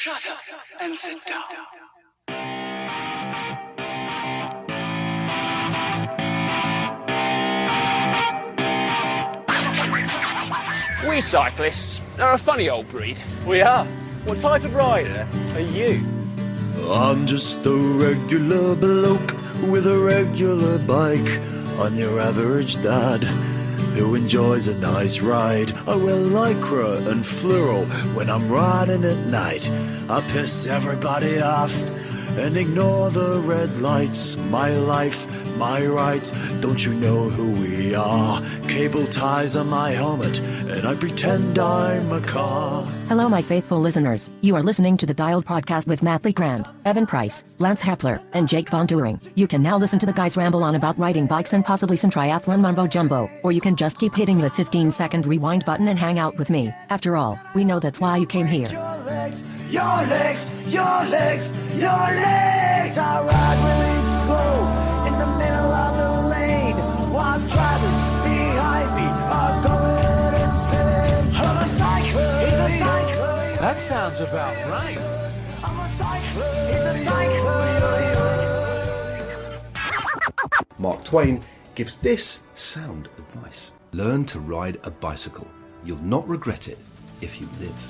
Shut up and sit down. We cyclists are a funny old breed. We are. What type of rider are you? I'm just a regular bloke with a regular bike. I'm your average dad who enjoys a nice ride. I wear lycra and fluoro when I'm riding at night. I piss everybody off and ignore the red lights. My life, my rights, don't you know who we are? Cable ties on my helmet and I pretend I'm a car. Hello, my faithful listeners. You are listening to the Dialed Podcast with Matt Lee Grand, Evan Price, Lance Hepler, and Jake Von Turing. You can now listen to the guys ramble on about riding bikes and possibly some triathlon mumbo jumbo, or you can just keep hitting the 15-second rewind button and hang out with me. After all, we know that's why you came here. Your legs, your legs, your legs, your legs. I ride really slow in the middle of the lane while drivers behind me are going insane. I'm a cyclist. He's a cyclist. That sounds about right. I'm a cyclist. He's a cyclist. Mark Twain gives this sound advice. Learn to ride a bicycle. You'll not regret it if you live.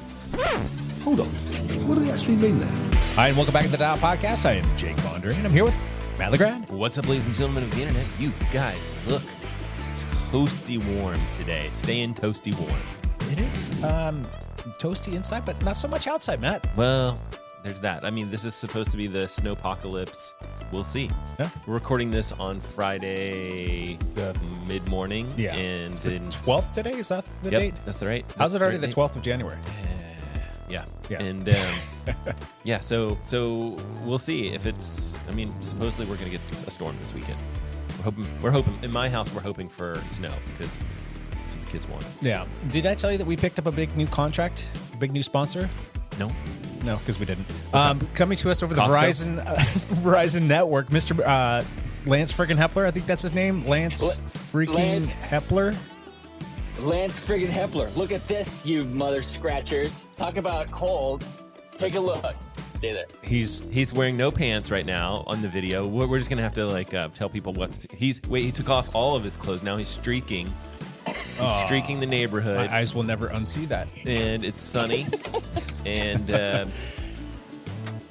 Hold on. What do we actually mean there? Hi, and welcome back to the Dial Podcast. I am Jake Von Turing, and I'm here with Matt LeGrand. What's up, ladies and gentlemen of the internet? You guys look toasty warm today. Staying toasty warm. It is toasty inside, but not so much outside, Matt. Well, there's that. I mean, this is supposed to be the snowpocalypse. We'll see. Yeah. We're recording this on Friday mid-morning. Yeah. And it's the 12th today? Is that the date? That's right. How's it That's already right the 12th of January? Yeah. Yeah. And yeah, so we'll see if it's. I mean, supposedly we're going to get a storm this weekend. We're hoping. In my house, we're hoping for snow because that's what the kids want. Yeah. Did I tell you that we picked up a big new contract, a big new sponsor? No. No, because we didn't. Coming to us over the Costco? Verizon network, Mr. Lance friggin' Hepler. I think that's his name. Lance Hepler. Lance friggin' Hepler. Look at this, you mother scratchers. Talk about cold. Take a look. Stay there. He's wearing no pants right now on the video. We're just gonna have to tell people he took off all of his clothes. Now he's streaking. He's streaking the neighborhood. My eyes will never unsee that. And it's sunny. And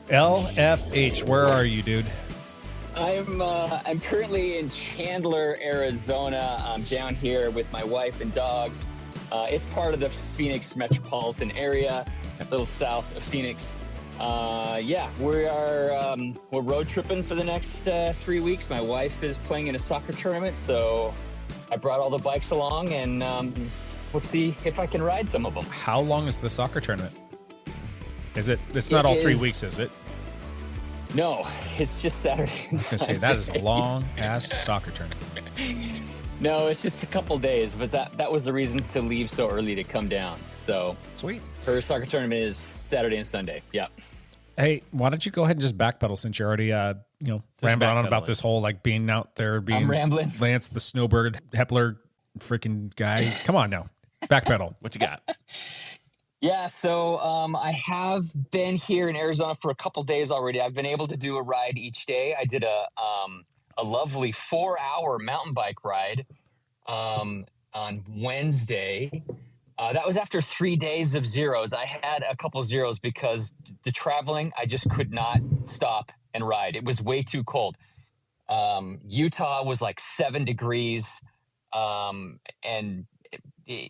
LFH, where are you, dude? I'm currently in Chandler, Arizona. I'm down here with my wife and dog. It's part of the Phoenix metropolitan area, a little south of Phoenix. We're road tripping for the next 3 weeks. My wife is playing in a soccer tournament, so I brought all the bikes along, and we'll see if I can ride some of them. How long is the soccer tournament? It's not all 3 weeks, is it? No, it's just Saturday. I was going to say, that is a long-ass soccer tournament. No, it's just a couple days, but that was the reason to leave so early to come down. So sweet. Her soccer tournament is Saturday and Sunday. Yeah. Hey, why don't you go ahead and just backpedal since you're already, rambling on about this whole being out there, being I'm rambling. Lance the Snowbird Hepler freaking guy. Come on now, backpedal. What you got? Yeah, so I have been here in Arizona for a couple days already. I've been able to do a ride each day. I did a lovely 4-hour mountain bike ride on Wednesday. That was after 3 days of zeros. I had a couple zeros because the traveling, I just could not stop and ride. It was way too cold. Utah was like 7 degrees,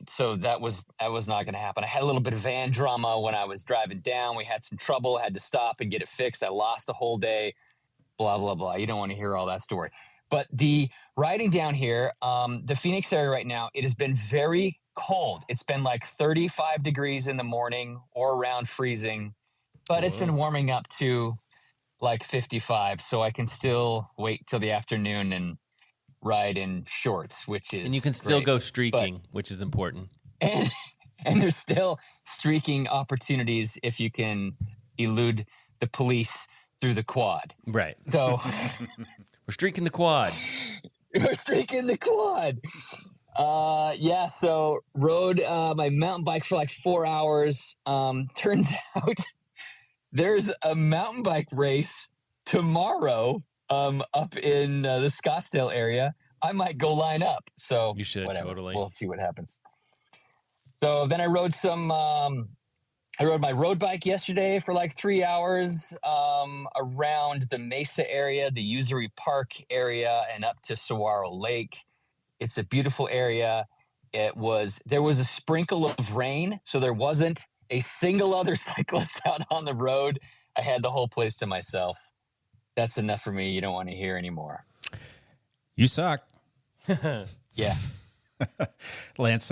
so that was not going to happen. I had a little bit of van drama when I was driving down. We had some trouble, had to stop and get it fixed. I lost a whole day, blah, blah, blah. You don't want to hear all that story. But the riding down here, the Phoenix area right now, it has been very cold. It's been like 35 degrees in the morning or around freezing, but it's been warming up to like 55. So I can still wait till the afternoon and ride in shorts, which is and you can still great. go streaking, which is important. And there's still streaking opportunities if you can elude the police through the quad. Right. So we're streaking the quad. We're streaking the quad. So rode my mountain bike for like 4 hours. Turns out there's a mountain bike race tomorrow up in the Scottsdale area. I might go line up. So You should, whatever. totally. We'll see what happens. So then I rode I rode my road bike yesterday for like 3 hours around the Mesa area, the Usury Park area, and up to Saguaro Lake. It's a beautiful area. There was a sprinkle of rain, so there wasn't a single other cyclist out on the road. I had the whole place to myself. That's enough for me. You don't want to hear anymore. You suck. Yeah. Lance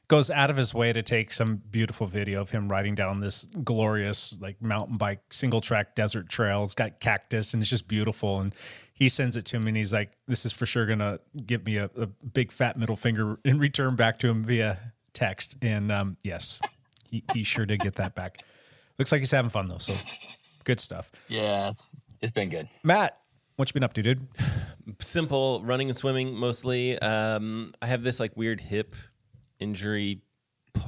goes out of his way to take some beautiful video of him riding down this glorious like mountain bike single track desert trail. It's got cactus and it's just beautiful. And he sends it to me and he's like, this is for sure going to give me a big fat middle finger in return back to him via text. And yes, he sure did get that back. Looks like he's having fun though. So good stuff. Yeah, it's been good. Matt, what you been up to, dude? Simple running and swimming mostly. I have this like weird hip injury,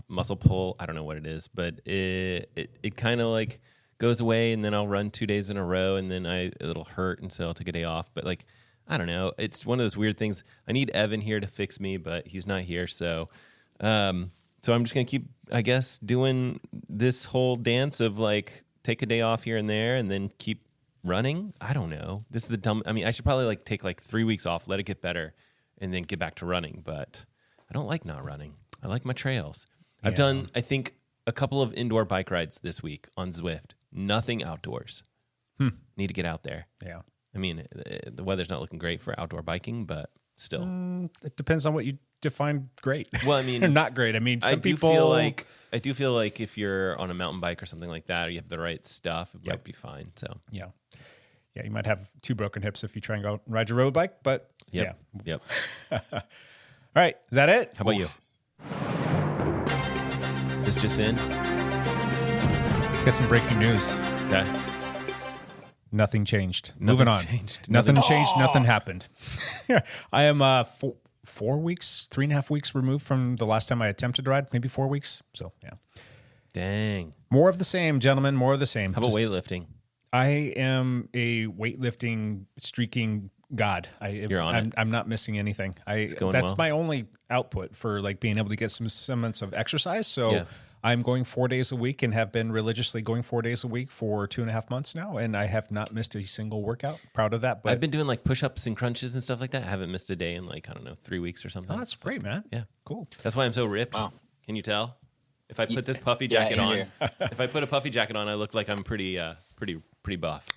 muscle pull. I don't know what it is, but it kind of like goes away, and then I'll run 2 days in a row, and then it'll hurt, and so I'll take a day off. But like, I don't know. It's one of those weird things. I need Evan here to fix me, but he's not here, so I'm just gonna keep, I guess, doing this whole dance of like take a day off here and there, and then keep running. I don't know. This is the dumb. I mean, I should probably like take like 3 weeks off, let it get better, and then get back to running. But I don't like not running. I like my trails. I've done, I think, a couple of indoor bike rides this week on Zwift. Nothing outdoors. Need to get out there. Yeah. I mean, the weather's not looking great for outdoor biking, but still. It depends on what you define great. Well, I mean, or not great. I mean, some I do feel like if you're on a mountain bike or something like that, or you have the right stuff, it might be fine. So yeah, you might have 2 broken hips if you try and go ride your road bike, but Yep. All right, is that it? How about you? This just in. Got some breaking news. Okay. Nothing changed. Moving on. Changed. Nothing changed. Nothing happened. I am 4 weeks, 3.5 weeks removed from the last time I attempted to ride. Maybe 4 weeks. So yeah. Dang. More of the same, gentlemen. More of the same. How about weightlifting? I am a weightlifting streaking god. You're on it. I'm not missing anything. That's well. my only output for like being able to get some semblance of exercise. So Yeah. I'm going 4 days a week and have been religiously going 4 days a week for 2.5 months now, and I have not missed a single workout. Proud of that. But I've been doing like push-ups and crunches and stuff like that. I haven't missed a day in like, I don't know, 3 weeks or something. oh, that's great, man. Yeah. Cool. That's why I'm so ripped. Wow. Can you tell? If I put this puffy jacket on, here. if I put a puffy jacket on, I look like I'm pretty buff.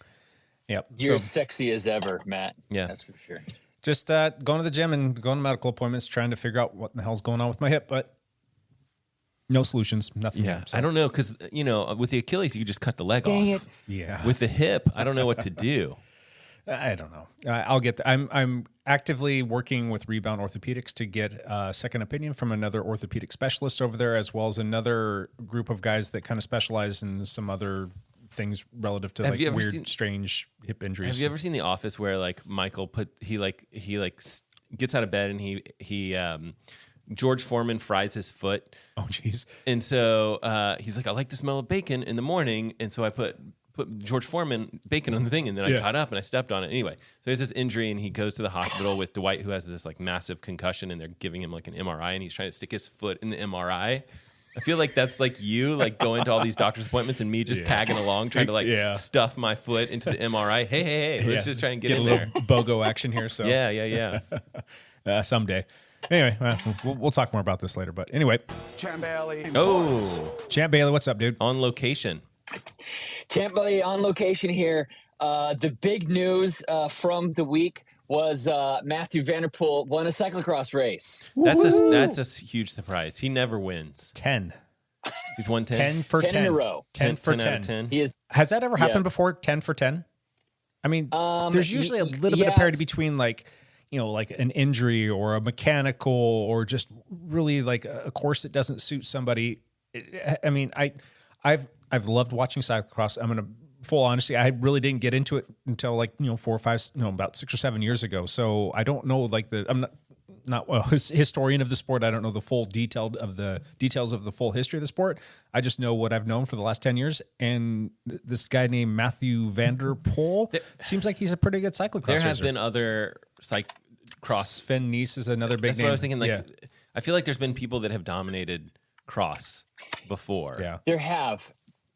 Yep. You're So sexy as ever, Matt. Yeah. That's for sure. just going to the gym and going to medical appointments, trying to figure out what the hell's going on with my hip, but no solutions, nothing. Yeah. Yet, so. I don't know, because, with the Achilles, you just cut the leg Dang off. it. Yeah. With the hip, I don't know what to do. I don't know. I'll get. I'm actively working with Rebound Orthopedics to get a second opinion from another orthopedic specialist over there, as well as another group of guys that kind of specialize in some other things relative to Have like you ever weird, seen- strange hip injuries. Have you ever seen The Office where like Michael gets out of bed and he George Foreman fries his foot, Oh, jeez. and so he's like, I like the smell of bacon in the morning, and so I put George Foreman bacon on the thing, and then I got up and I stepped on it. Anyway, so he has this injury, and he goes to the hospital with Dwight, who has this like massive concussion, and they're giving him like an MRI, and he's trying to stick his foot in the MRI. I feel like that's like you, like going to all these doctor's appointments, and me just tagging along, trying to like stuff my foot into the MRI. Hey, let's just try and get in a there. little BOGO action here. So Yeah. someday. Anyway, we'll talk more about this later. But anyway, Champ Bailey. Oh, Champ Bailey, what's up, dude? on location. Champ Bailey on location here. The big news from the week was Matthew Vanderpool won a cyclocross race. That's a huge surprise. He never wins. 10. He's won 10. 10 for 10. 10 in a row. 10 for 10 out 10. of 10. He is. Has that ever happened Yeah. before? 10 for 10? I mean, there's usually a little bit of parity between like, like an injury or a mechanical or just really like a course that doesn't suit somebody. I mean, I've loved watching cyclocross. I'm going to full honesty. I really didn't get into it until like, 4 or 5, about 6 or 7 years ago. So I don't know, like not well historian of the sport. I don't know the full details of the full history of the sport. I just know what I've known for the last 10 years. And this guy named Matthew van der Poel seems like he's a pretty good cyclocross There have racer. been other cross. Sven Nys is another big That's name. what I was thinking. Like, yeah. I feel like there's been people that have dominated cross before. Yeah. There have.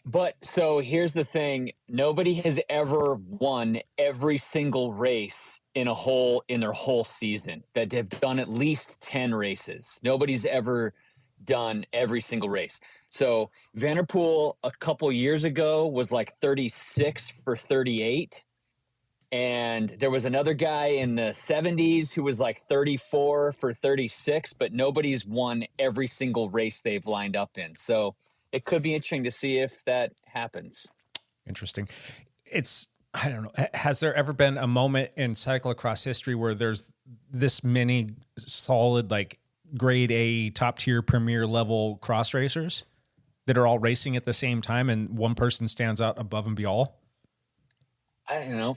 But so here's the thing. Nobody has ever won every single race in their whole season. That have done at least 10 races. Nobody's ever done every single race. So Van der Poel a couple years ago was like 36 for 38. And there was another guy in the 70s who was like 34 for 36, but nobody's won every single race they've lined up in. So it could be interesting to see if that happens. Interesting. I don't know. Has there ever been a moment in cyclocross history where there's this many solid, like grade A, top tier, premier level cross racers that are all racing at the same time and one person stands out above and beyond? I don't know.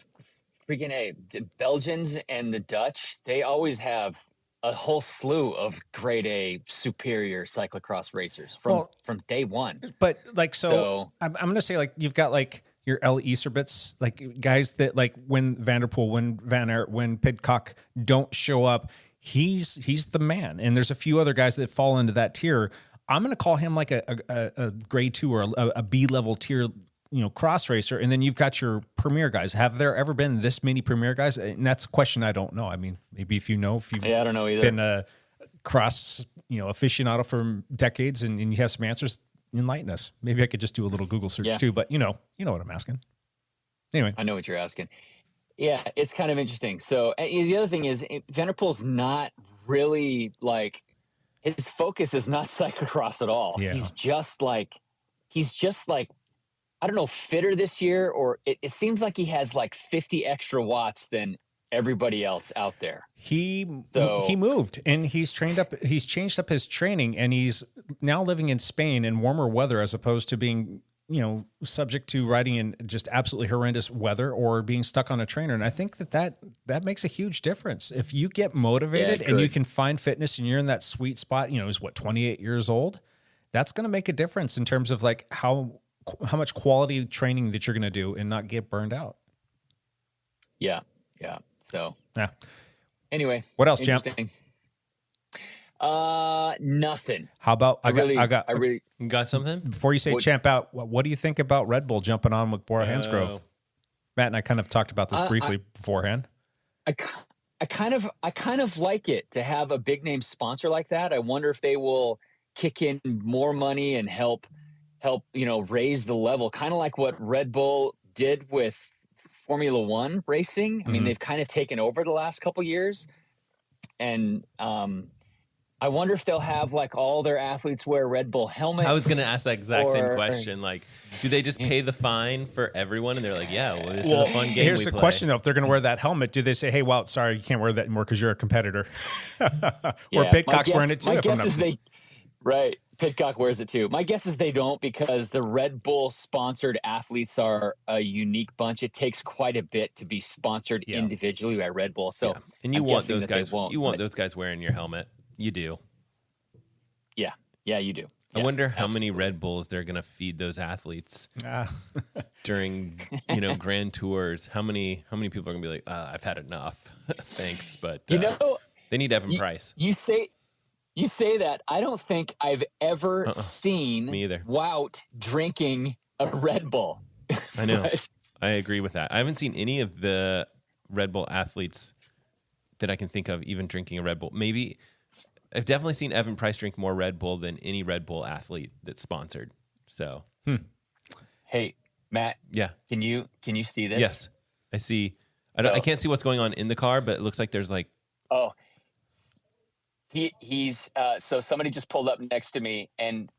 Freaking the Belgians and the Dutch, they always have a whole slew of grade A superior cyclocross racers from day one. But like, so I'm going to say like, you've got like your L. Iserbits, like guys that like when Van der Poel, when Van Aert, when Pidcock don't show up, he's the man. And there's a few other guys that fall into that tier. I'm going to call him like a grade 2 or a B level tier, cross racer. And then you've got your premier guys. Have there ever been this many premier guys? And that's a question I don't know. I mean, maybe if you've I don't know either. Been a cross, aficionado for decades and you have some answers, enlighten us. Maybe I could just do a little Google search too, but you know what I'm asking. Anyway. I know what you're asking. Yeah, it's kind of interesting. So the other thing is Van der Poel's not really like, his focus is not cyclocross at all. Yeah. He's just like, I don't know, fitter this year, or it seems like he has like 50 extra watts than everybody else out there. He moved and he's changed up his training and he's now living in Spain in warmer weather as opposed to being, subject to riding in just absolutely horrendous weather or being stuck on a trainer. And I think that makes a huge difference. If you get motivated and you can find fitness and you're in that sweet spot, he's 28 years old, that's going to make a difference in terms of like how much quality training that you're going to do and not get burned out. Yeah. Yeah. So, yeah. Anyway, what else, champ? Nothing. How about I got something before you say champ out. What do you think about Red Bull jumping on with Bora-Hansgrohe? Matt and I kind of talked about this briefly beforehand. I kind of like it to have a big name sponsor like that. I wonder if they will kick in more money and help raise the level, kind of like what Red Bull did with Formula One racing. I mean, they've kind of taken over the last couple years, and I wonder if they'll have like all their athletes wear Red Bull helmets. I was going to ask that exact same question. Like, do they just pay the fine for everyone? And they're like, yeah, well, this is a fun game. Here's the question though: if they're going to wear that helmet, do they say, "Hey, well, sorry, you can't wear that anymore because you're a competitor"? Or Pidcock's wearing it too. My guess is right. Pidcock wears it too. My guess is they don't, because the Red Bull sponsored athletes are a unique bunch. It takes quite a bit to be sponsored individually by Red Bull. So, and you want those guys. You want those guys wearing your helmet. You do. Yeah, you do. I wonder how many Red Bulls they're going to feed those athletes during, grand tours. How many people are going to be like, I've had enough. Thanks, but they need Evan Price. You say that. I don't think I've ever seen Me either. Wout drinking a Red Bull. I know. I agree with that. I haven't seen any of the Red Bull athletes that I can think of even drinking a Red Bull. Maybe I've definitely seen Evan Price drink more Red Bull than any Red Bull athlete that's sponsored. So, Hey, Matt. Yeah. Can you see this? Yes, I see. I can't see what's going on in the car, but it looks like there's like. Oh. He's so somebody just pulled up next to me and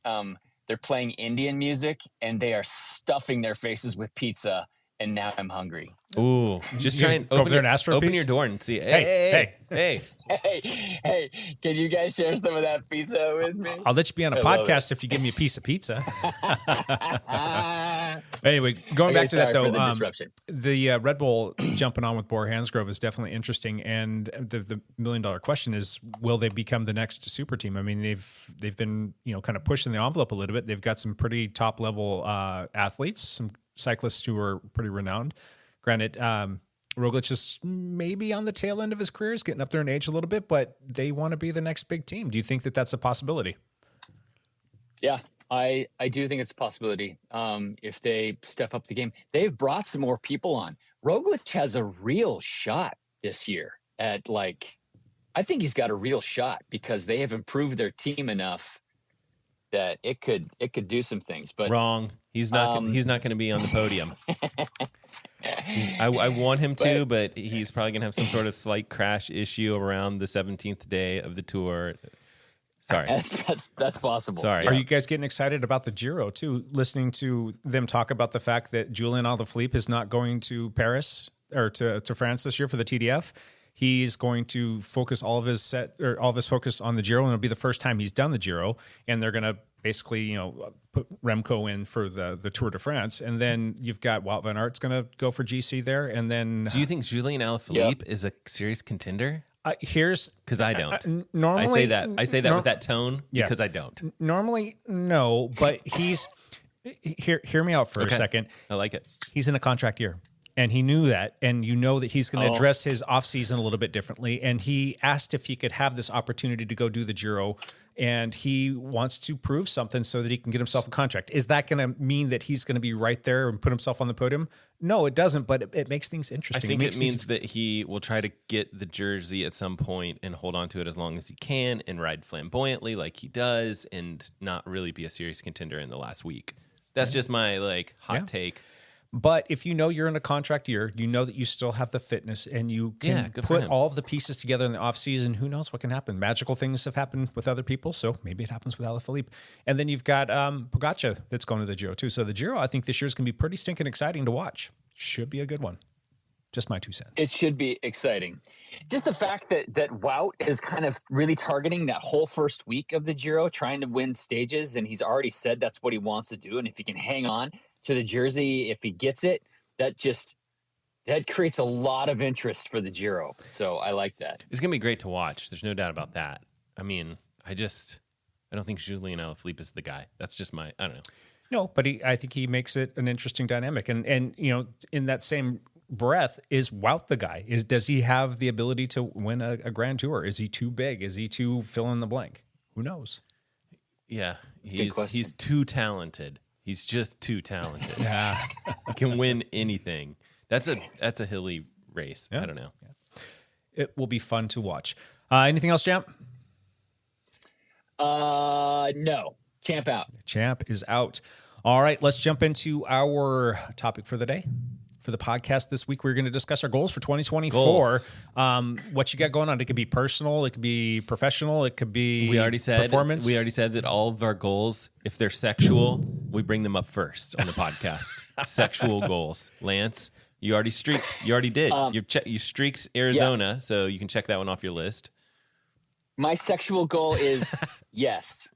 they're playing Indian music and they are stuffing their faces with pizza and now I'm hungry. Ooh, just try and Go over open, there and ask for a open piece? your door and see. Hey, Hey. Hey, can you guys share some of that pizza with me? I'll let you be on a I love podcast if you give me a piece of pizza. Anyway, going back to that though, the disruption. the Red Bull jumping on with Bora-Hansgrohe is definitely interesting, and the $1 million question is, will they become the next super team? I mean, they've been kind of pushing the envelope a little bit. They've got some pretty top level athletes, some cyclists who are pretty renowned. Granted, Roglic is maybe on the tail end of his career, is getting up there in age a little bit, but they want to be the next big team. Do you think that that's a possibility? Yeah, I do think it's a possibility. If they step up the game, they've brought some more people on. Roglic has a real shot this year at I think he's got a real shot because they have improved their team enough that it could do some things. But Wrong. He's not. He's not going to be on the podium. I want him to, but he's probably going to have some sort of slight crash issue around the 17th day of the tour. Sorry, that's possible. Sorry. Are you guys getting excited about the Giro too? Listening to them talk about the fact that Julian Alaphilippe is not going to Paris or to France this year for the TDF. He's going to focus all of his focus on the Giro, and it'll be the first time he's done the Giro. And they're going to basically, put Remco in for the Tour de France, and then you've got Wout van Aert's going to go for GC there, and then. Do you think Julian Alaphilippe is a serious contender? Here's because I don't. Normally, I say that with that tone because I don't. Normally, no, but he's hear me out for a second. I like it. He's in a contract year. And he knew that, and that he's going to address his offseason a little bit differently. And he asked if he could have this opportunity to go do the Giro, and he wants to prove something so that he can get himself a contract. Is that going to mean that he's going to be right there and put himself on the podium? No, it doesn't, but it makes things interesting. I think it means that he will try to get the jersey at some point and hold on to it as long as he can and ride flamboyantly like he does and not really be a serious contender in the last week. That's just my hot take. But if you're in a contract year, you know that you still have the fitness and you can put all of the pieces together in the off season. Who knows what can happen? Magical things have happened with other people, so maybe it happens with Alaphilippe. And then you've got Pogacar that's going to the Giro too. So the Giro, I think this year is going to be pretty stinking exciting to watch. Should be a good one. Just my 2 cents. It should be exciting. Just the fact that Wout is kind of really targeting that whole first week of the Giro, trying to win stages, and he's already said that's what he wants to do. And if he can hang on to the jersey, if he gets it, that creates a lot of interest for the Giro. So I like that. It's going to be great to watch. There's no doubt about that. I mean, I don't think Julian Alaphilippe is the guy. That's just I don't know. No, but I think he makes it an interesting dynamic. And in that same breath, is Wout the guy? Does he have the ability to win a Grand Tour? Is he too big? Is he too fill in the blank? Who knows? Yeah, he's too talented. He's just too talented. Yeah, he can win anything. That's a hilly race. Yeah. I don't know. Yeah. It will be fun to watch. Anything else, Champ? No. Champ out. Champ is out. All right, let's jump into our topic for the day. For the podcast this week, we're going to discuss our goals for 2024. What you got going on? It could be personal, it could be professional, it could be performance. We already said that all of our goals, if they're sexual, we bring them up first on the podcast. Sexual goals. Lance, you already streaked. You already did. You streaked Arizona, so you can check that one off your list. My sexual goal is yes.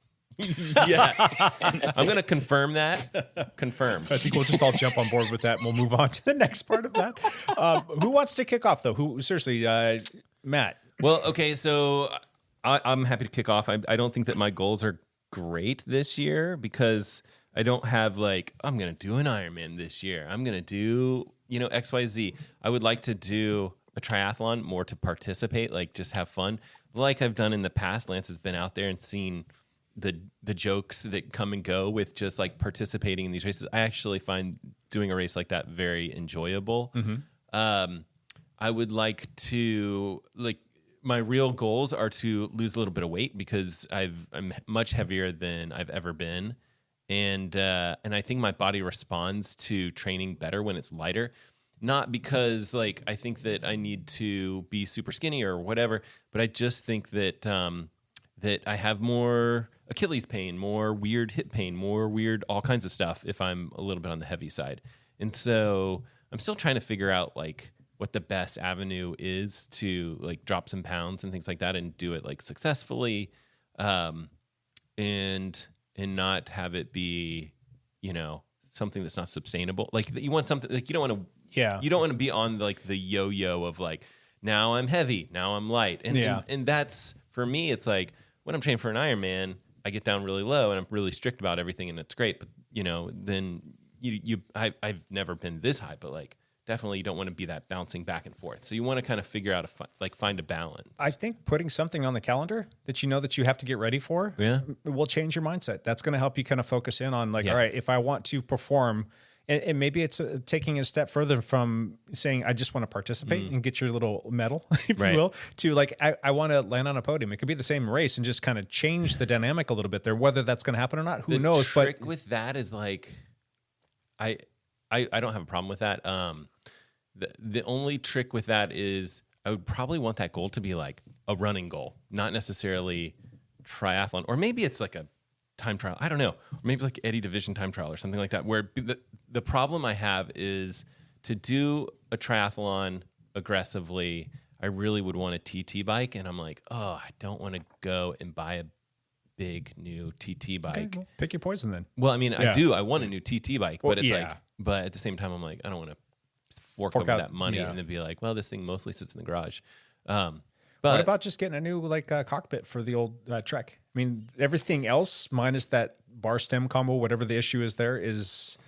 Yeah, I'm going to confirm that. Confirm. I think we'll just all jump on board with that, and we'll move on to the next part of that. Who wants to kick off, though? Seriously, Matt. Well, okay, so I'm happy to kick off. I don't think that my goals are great this year because I don't have I'm going to do an Ironman this year. I'm going to do XYZ. I would like to do a triathlon more to participate, just have fun, like I've done in the past. Lance has been out there and seen the jokes that come and go with just participating in these races. I actually find doing a race like that very enjoyable. Mm-hmm. I would like to my real goals are to lose a little bit of weight because I'm much heavier than I've ever been. And I think my body responds to training better when it's lighter. Not because I think that I need to be super skinny or whatever, but I just think that that I have more Achilles pain, more weird hip pain, more weird all kinds of stuff if I'm a little bit on the heavy side. And so I'm still trying to figure out like what the best avenue is to like drop some pounds and things like that and do it like successfully, and not have it be, something that's not sustainable. Like you want something like you don't want to be on like the yo-yo of like, now I'm heavy, now I'm light. And that's, for me, it's like when I'm training for an Ironman, I get down really low and I'm really strict about everything and it's great. But then I've never been this high, but like definitely you don't want to be that bouncing back and forth. So you want to kind of figure out find a balance. I think putting something on the calendar that that you have to get ready for will change your mindset. That's going to help you kind of focus in on like, all right, if I want to perform, and maybe it's taking a step further from saying, I just want to participate and get your little medal, if you will, to like, I want to land on a podium. It could be the same race and just kind of change the dynamic a little bit there. Whether that's going to happen or not, who knows? The trick with that is like, I don't have a problem with that. The only trick with that is I would probably want that goal to be like a running goal, not necessarily triathlon, or maybe it's like a time trial. I don't know. Or maybe like Eddie Division time trial or something like that, where the problem I have is to do a triathlon aggressively, I really would want a TT bike. And I'm like, I don't want to go and buy a big new TT bike. Okay, well, pick your poison then. Well, I mean, I do. I want a new TT bike, but it's like, but at the same time, I'm like, I don't want to fork over out that money and then be like, well, this thing mostly sits in the garage. But what about just getting a new cockpit for the old Trek? I mean, everything else minus that bar stem combo, whatever the issue is there, is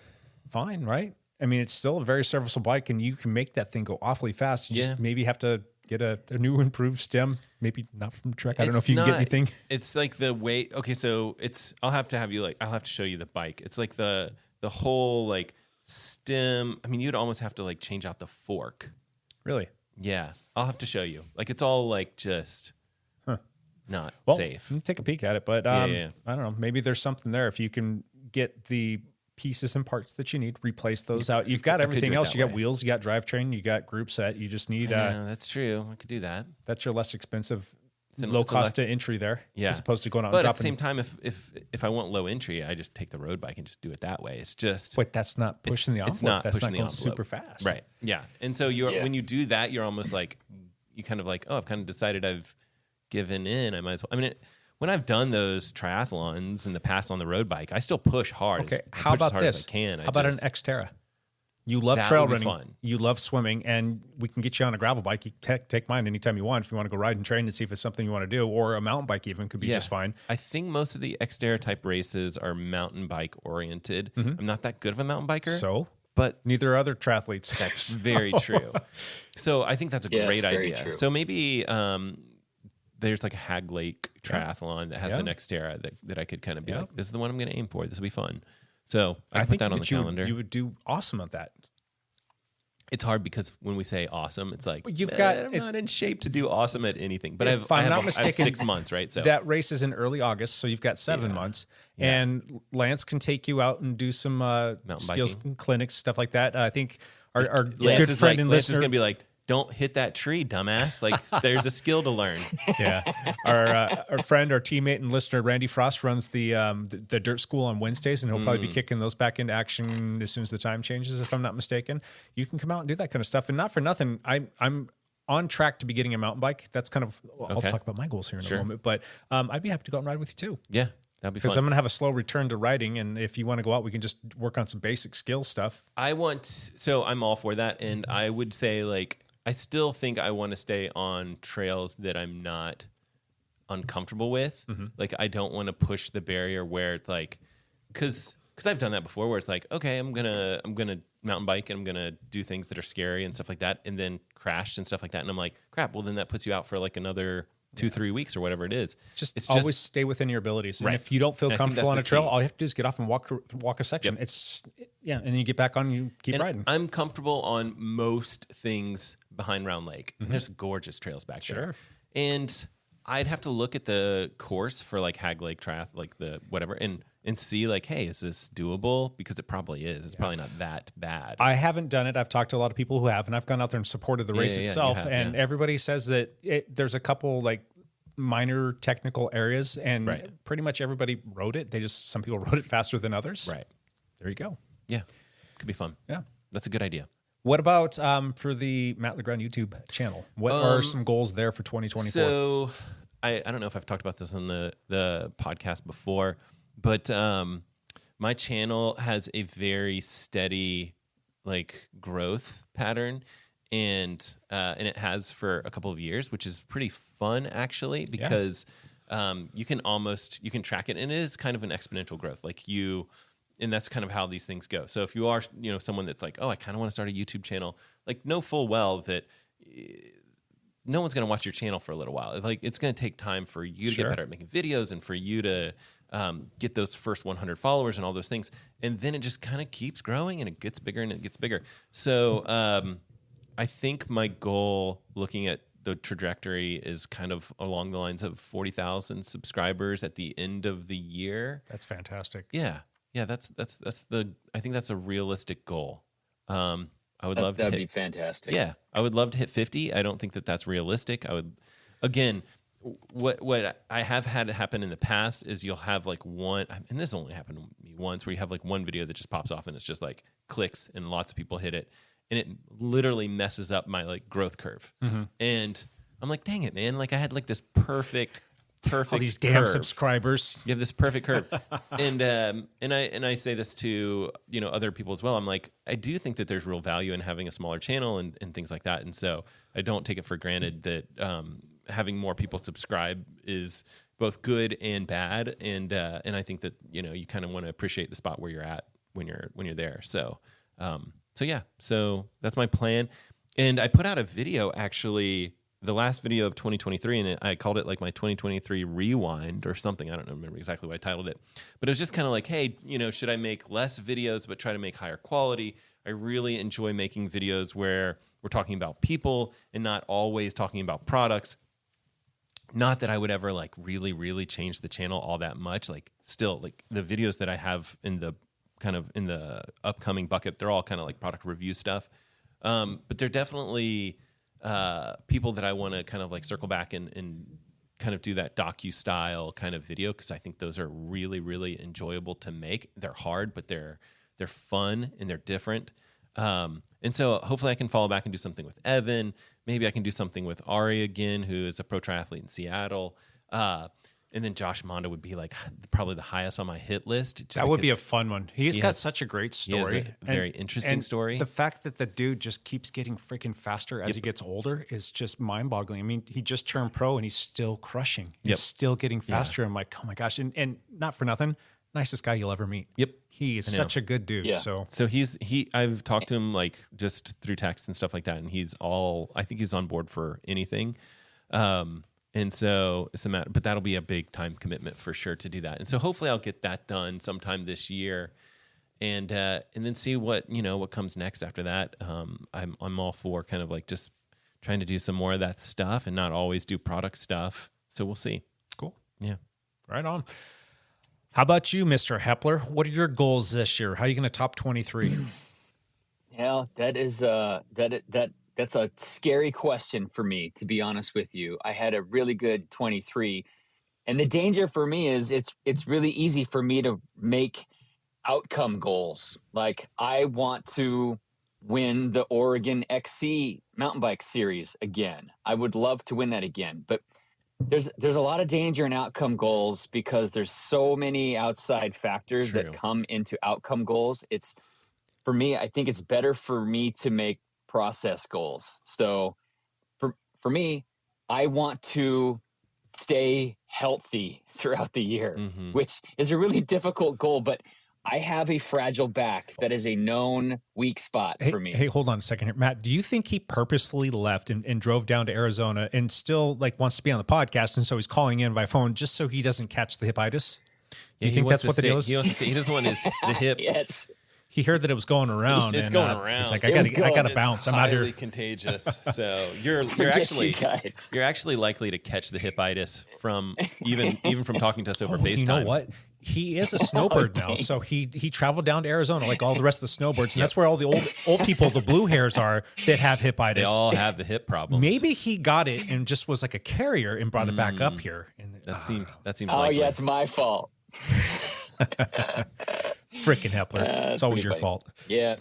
fine, right? I mean, it's still a very serviceable bike, and you can make that thing go awfully fast. You just maybe have to get a new improved stem, maybe not from Trek. I don't know if you can get anything. It's like the weight. Okay, so I'll have to show you the bike. It's like the whole like stem. I mean, you'd almost have to like change out the fork. Really? Yeah, I'll have to show you. Like it's all like just not safe. Take a peek at it, but I don't know. Maybe there's something there. If you can get the pieces and parts that you need, replace those out. You've got everything else. You got wheels, you got drivetrain, you got group set. You just need. That's true. I could do that. That's your less expensive, low cost to entry there. Yeah. As opposed to going out but and dropping. At the same time, if I want low entry, I just take the road bike and just do it that way. It's just. But that's not pushing the envelope. It's not that's pushing not the going envelope. super fast. Right. Yeah. And so when you do that, you're almost like, you kind of like, I've kind of decided I've given in. I might as well. I mean, when I've done those triathlons in the past on the road bike, I still push hard. Okay, how about this? How about an Xterra? You love trail running. Fun. You love swimming, and we can get you on a gravel bike. You take mine anytime you want if you want to go ride and train and see if it's something you want to do, or a mountain bike even could be just fine. I think most of the Xterra type races are mountain bike oriented. I'm not that good of a mountain biker. But neither are other triathletes. That's very true. So I think that's a great idea. True. So maybe there's like a Hag Lake triathlon that has an Xterra that I could kind of be like, this is the one I'm going to aim for. This will be fun. So I put that on the calendar. You would do awesome at that. It's hard because when we say awesome, it's like, I'm not in shape to do awesome at anything. But I have 6 months, right? So that race is in early August, so you've got 7 months. Yeah. And Lance can take you out and do some skills clinics, stuff like that. I think our good friend and listener is going to be like, don't hit that tree, dumbass. Like, there's a skill to learn. Yeah. Our friend, our teammate and listener, Randy Frost, runs the dirt school on Wednesdays, and he'll probably be kicking those back into action as soon as the time changes, if I'm not mistaken. You can come out and do that kind of stuff. And not for nothing, I'm on track to be getting a mountain bike. That's kind of, I'll talk about my goals here in a moment, but I'd be happy to go out and ride with you too. Yeah. That'd be fun. Because I'm going to have a slow return to riding, and if you want to go out, we can just work on some basic skill stuff. So I'm all for that, and I would say, like, I still think I want to stay on trails that I'm not uncomfortable with. Like, I don't want to push the barrier where it's like, because I've done that before, where it's like, okay, I'm gonna mountain bike and I'm gonna do things that are scary and stuff like that, and then crash and stuff like that, and I'm like, crap. Well, then that puts you out for like another 2-3 weeks or whatever it is. It's always stay within your abilities. And if you don't feel comfortable on a trail, all you have to do is get off and walk a section. And then you get back on and you keep riding. I'm comfortable on most things behind Round Lake. There's gorgeous trails back there. And I'd have to look at the course for like Hag Lake Triath, like the whatever, and see like, hey, is this doable? Because it probably is. It's probably not that bad. I haven't done it. I've talked to a lot of people who have, and I've gone out there and supported the race itself. And everybody says that there's a couple like minor technical areas, and pretty much everybody rode it. Some people rode it faster than others. Right. There you go. Yeah. Could be fun. Yeah. That's a good idea. What about for the Matt LeGrand YouTube channel? What are some goals there for 2024? So I don't know if I've talked about this on the podcast before, but my channel has a very steady like growth pattern, and it has for a couple of years, which is pretty fun actually, because you can track it, and it is kind of an exponential growth. And that's kind of how these things go. So if you are, someone that's like, oh, I kind of want to start a YouTube channel, like know full well that no one's going to watch your channel for a little while. It's going to take time for you to get better at making videos and for you to get those first 100 followers and all those things. And then it just kind of keeps growing and it gets bigger and it gets bigger. So I think my goal looking at the trajectory is kind of along the lines of 40,000 subscribers at the end of the year. That's fantastic. Yeah. Yeah, I think that's a realistic goal. I would love to that'd be fantastic. Yeah, I would love to hit 50. I don't think that that's realistic. Again, what I have had happen in the past is you'll have like one, and this only happened to me once, where you have like one video that just pops off and it's just like clicks and lots of people hit it, and it literally messes up my like growth curve. And I'm like, dang it, man! Like I had like this perfect all these damn curve. Subscribers. You have this perfect curve, and I say this to other people as well. I'm like, I do think that there's real value in having a smaller channel and things like that, and so I don't take it for granted that having more people subscribe is both good and bad, and I think that you kind of want to appreciate the spot where you're at when you're there. So so that's my plan, and I put out a video actually. The last video of 2023, and I called it like my 2023 rewind or something. I don't remember exactly what I titled it, but it was just kind of like, hey, should I make less videos but try to make higher quality? I really enjoy making videos where we're talking about people and not always talking about products. Not that I would ever like really, really change the channel all that much. Like still, like the videos that I have in the upcoming bucket, they're all kind of like product review stuff. But they're definitely people that I want to kind of like circle back and kind of do that docu-style kind of video, because I think those are really, really enjoyable to make. They're hard, but they're fun and they're different. And so hopefully I can follow back and do something with Evan. Maybe I can do something with Ari again, who is a pro triathlete in Seattle. And then Josh Mondo would be like probably the highest on my hit list. That would be a fun one. He's got such a great story. He has a very interesting story. The fact that the dude just keeps getting freaking faster as he gets older is just mind-boggling. I mean, he just turned pro and he's still crushing. He's still getting faster. I'm like, oh my gosh. And not for nothing, nicest guy you'll ever meet. Yep. He is such a good dude. Yeah. So I've talked to him like just through text and stuff like that, and I think he's on board for anything. And so it's a matter, but that'll be a big time commitment for sure to do that. And so hopefully I'll get that done sometime this year, and then see what comes next after that. I'm all for kind of like just trying to do some more of that stuff and not always do product stuff. So we'll see. Cool. Yeah. Right on. How about you, Mr. Hepler? What are your goals this year? How are you going to top 23? Yeah, that is that's a scary question for me, to be honest with you. I had a really good 23, and the danger for me is it's really easy for me to make outcome goals. Like I want to win the Oregon XC mountain bike series again. I would love to win that again, but there's a lot of danger in outcome goals because there's so many outside factors that come into outcome goals. For me, I think it's better for me to make process goals. So for me, I want to stay healthy throughout the year, which is a really difficult goal, but I have a fragile back that is a known weak spot for me. Hey, hold on a second here. Matt, do you think he purposefully left and drove down to Arizona and still like wants to be on the podcast, and so he's calling in by phone just so he doesn't catch the hipitis? Do you think that's what the deal is? He doesn't want the hip. Yes. He heard that it was going around. It's going around. He's like, I got to bounce. I'm out here. Highly contagious. So you're actually likely to catch the hipitis from even from talking to us over FaceTime. You know what? He is a snowbird now, so he traveled down to Arizona like all the rest of the snowbirds, and that's where all the old people, the blue hairs, are that have hipitis. They all have the hip problems. Maybe he got it and just was like a carrier and brought it back up here. That seems. Oh likely. yeah, it's my fault. Frickin' Hepler. It's always your fault. Yeah.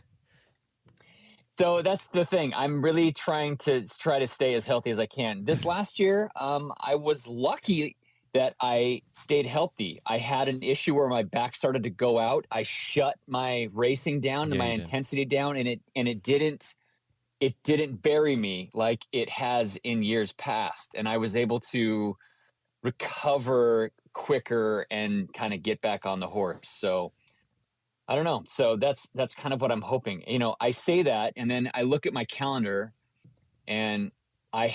So that's the thing. I'm really trying to stay as healthy as I can. This last year, I was lucky that I stayed healthy. I had an issue where my back started to go out. I shut my racing down and my intensity down, and it didn't bury me like it has in years past. And I was able to recover quicker and kind of get back on the horse. So I don't know. So that's kind of what I'm hoping. You know, I say that, and then I look at my calendar, and I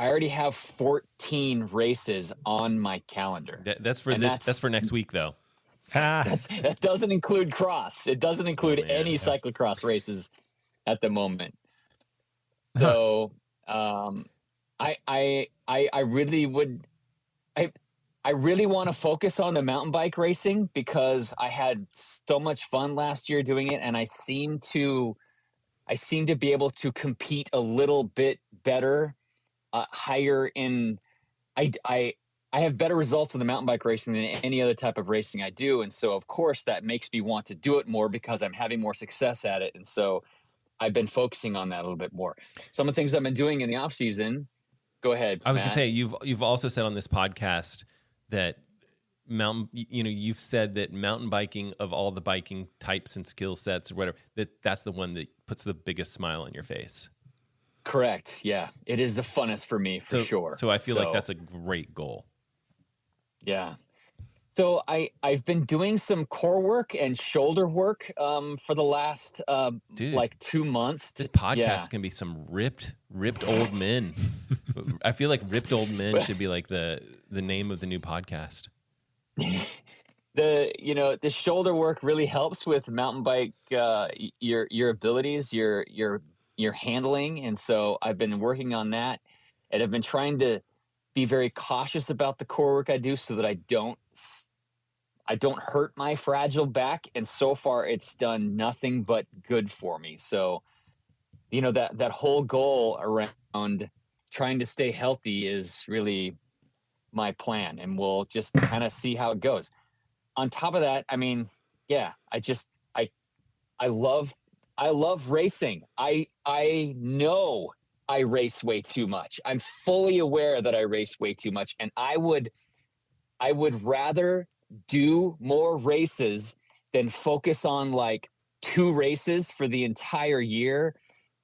already have 14 races on my calendar. That's for That's for next week, though. That doesn't include cross. It doesn't include any cyclocross races at the moment. So I really would. I really want to focus on the mountain bike racing because I had so much fun last year doing it, and I seem to be able to compete a little bit better, higher in. I have better results in the mountain bike racing than any other type of racing I do, and so of course that makes me want to do it more because I'm having more success at it, and so I've been focusing on that a little bit more. Some of the things I've been doing in the off season. Go ahead. I was going to say you've also said on this podcast that you've said that mountain biking, of all the biking types and skill sets or whatever, that's the one that puts the biggest smile on your face. Correct. Yeah. It is the funnest for me for sure. So I feel like that's a great goal. Yeah. So I've been doing some core work and shoulder work for the last like 2 months. This podcast can be some ripped old men. I feel like ripped old men should be like the name of the new podcast. The shoulder work really helps with mountain bike your abilities, your handling, and so I've been working on that, and I've been trying to be very cautious about the core work I do so that I don't hurt my fragile back, and so far it's done nothing but good for me. So that whole goal around trying to stay healthy is really my plan, and we'll just kind of see how it goes. On top of that, I mean, yeah, I love racing. I know I race way too much. I'm fully aware that I race way too much, and I would rather do more races than focus on like 2 races for the entire year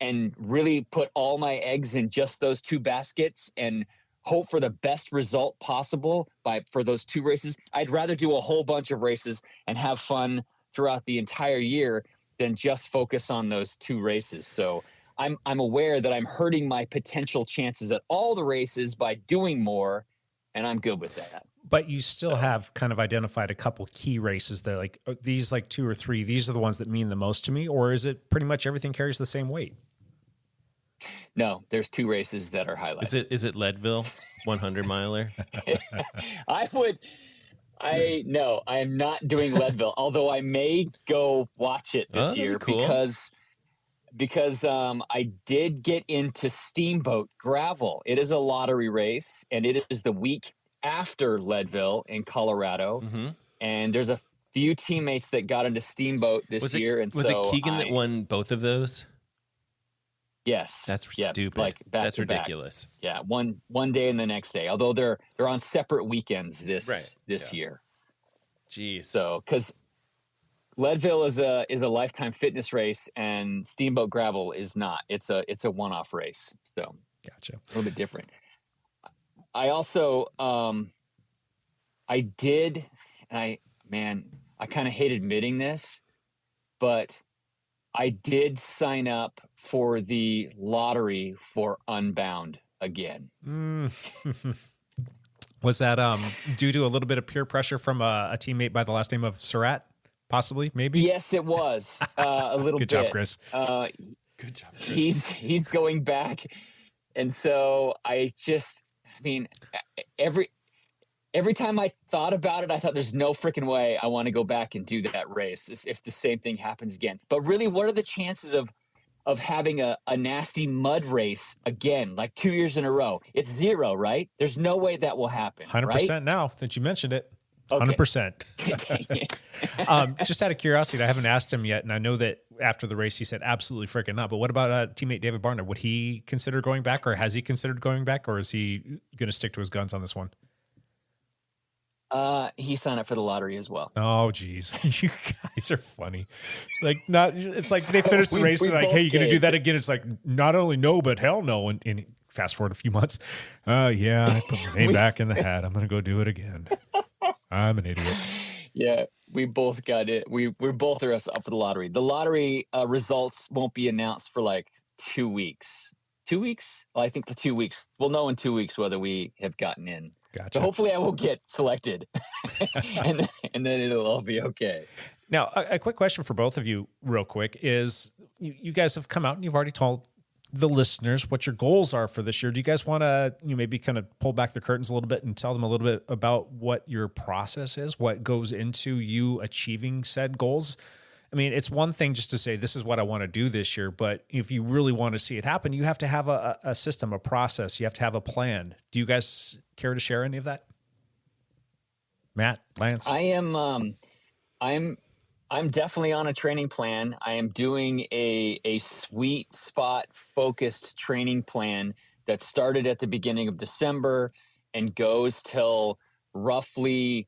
and really put all my eggs in just those 2 baskets and hope for the best result possible for those 2 races. I'd rather do a whole bunch of races and have fun throughout the entire year than just focus on those 2 races. So I'm aware that I'm hurting my potential chances at all the races by doing more, and I'm good with that. But you still have kind of identified a couple key races that like these, like 2 or 3, these are the ones that mean the most to me, or is it pretty much everything carries the same weight? No, there's 2 races that are highlighted. Is it Leadville 100 miler? No, I am not doing Leadville, although I may go watch it this year because I did get into Steamboat Gravel. It is a lottery race, and it is the week after Leadville in Colorado. Mm-hmm. And there's a few teammates that got into Steamboat this year. And was it Keegan that won both of those? Yes. That's stupid. Like that's ridiculous. Back. Yeah. One day and the next day, although they're on separate weekends this year. Jeez. So, cause Leadville is a lifetime fitness race, and Steamboat Gravel is not. It's a one-off race. So gotcha. A little bit different. I also, I kind of hate admitting this, but I did sign up for the lottery for Unbound again. Was that due to a little bit of peer pressure from a teammate by the last name of Surratt? Possibly, maybe? Yes, it was a little bit. Good job, Chris. Good job, Chris. He's going back. And so every time I thought about it, I thought there's no freaking way I want to go back and do that race if the same thing happens again. But really, what are the chances of having a nasty mud race again, like 2 years in a row? It's 0, right? There's no way that will happen. 100% right? Now that you mentioned it. 100%. Just out of curiosity, I haven't asked him yet, and I know that after the race he said absolutely freaking not. But what about teammate David Barner? Would he consider going back, or has he considered going back, or is he going to stick to his guns on this one? He signed up for the lottery as well. Oh, geez, you guys are funny. Like, not it's like they finished the race and like, hey, you going to do that again? It's like not only no, but hell no. And fast forward a few months, yeah, I put my name back in the hat. I'm going to go do it again. I'm an idiot. Yeah, we both got it. We're both are up for the lottery. The lottery results won't be announced for like 2 weeks. 2 weeks? Well, I think the 2 weeks. We'll know in 2 weeks whether we have gotten in. Gotcha. So hopefully I will get selected, and then it'll all be okay. Now, a quick question for both of you, real quick, is you guys have come out and you've already told the listeners what your goals are for this year. Do you guys want to maybe kind of pull back the curtains a little bit and tell them a little bit about what your process is, what goes into you achieving said goals? I mean, it's one thing just to say, this is what I want to do this year, but if you really want to see it happen, you have to have a system, a process. You have to have a plan. Do you guys care to share any of that? Matt, Lance? I'm definitely on a training plan. I am doing a sweet spot focused training plan that started at the beginning of December and goes till roughly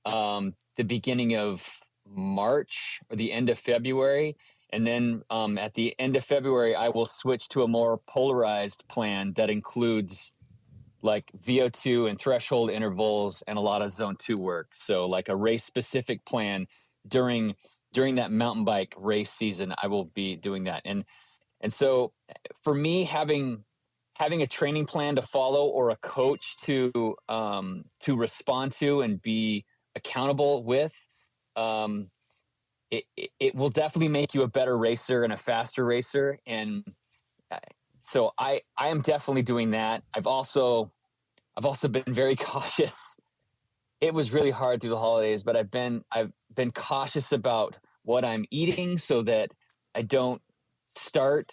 the beginning of March or the end of February. And then at the end of February, I will switch to a more polarized plan that includes like VO2 and threshold intervals and a lot of zone 2 work. So like a race specific plan during that mountain bike race season, I will be doing that. And so for me, having a training plan to follow or a coach to respond to and be accountable with, it will definitely make you a better racer and a faster racer. And so I am definitely doing that. I've also been very cautious. It was really hard through the holidays, but I've been cautious about what I'm eating so that I don't start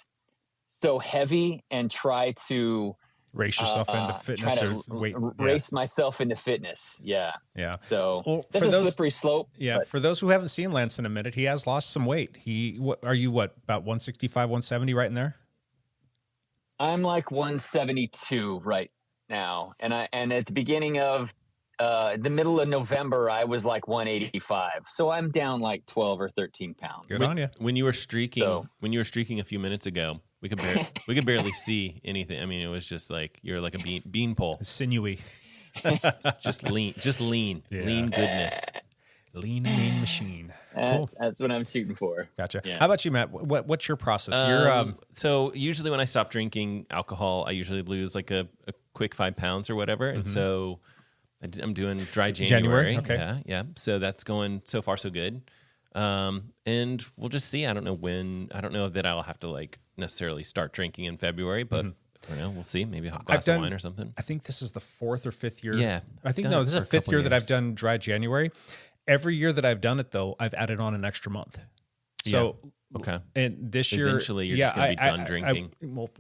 so heavy and try to race yourself into fitness or weight. Race myself into fitness. Yeah. Yeah. So that's a slippery slope. Yeah. For those who haven't seen Lance in a minute, he has lost some weight. Are you about 165, 170 right in there? I'm like 172 right now. And at the beginning of the middle of November, I was like 185. So I'm down like 12 or 13 pounds. Good on you. When you were streaking a few minutes ago, we could barely see anything. I mean, it was just like you're like a beanpole, sinewy, just lean goodness, lean and mean machine. Cool. That's what I'm shooting for. Gotcha. Yeah. How about you, Matt? What's your process? You're so usually when I stop drinking alcohol, I usually lose like a quick 5 pounds or whatever, and so I'm doing dry January. Okay. Yeah. So that's going so far so good. And we'll just see. I don't know that I'll have to like necessarily start drinking in February, but I don't know. We'll see. Maybe a glass of wine or something. I think this is the 4th or 5th year. Yeah. I think this is the 5th year that I've done dry January. Every year that I've done it though, I've added on an extra month. So okay. And this year, eventually you're just gonna be done drinking. Well,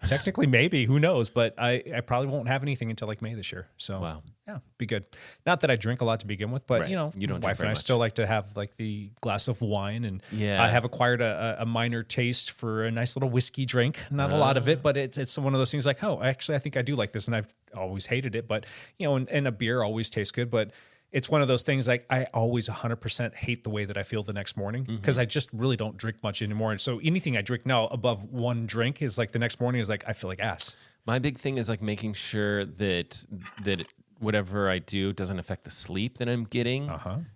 technically, maybe. Who knows? But I probably won't have anything until like May this year. So wow. Yeah, be good. Not that I drink a lot to begin with, but Right. you know, You don't my wife drink very and I much. still like to have like the glass of wine, and Yeah. I have acquired a minor taste for a nice little whiskey drink. Not a lot of it, but it's one of those things like, oh, actually, I think I do like this, and I've always hated it, but you know, and a beer always tastes good, but. It's one of those things like I always 100% hate the way that I feel the next morning because I just really don't drink much anymore. And so anything I drink now above one drink is like the next morning is like I feel like ass. My big thing is like making sure that whatever I do doesn't affect the sleep that I'm getting,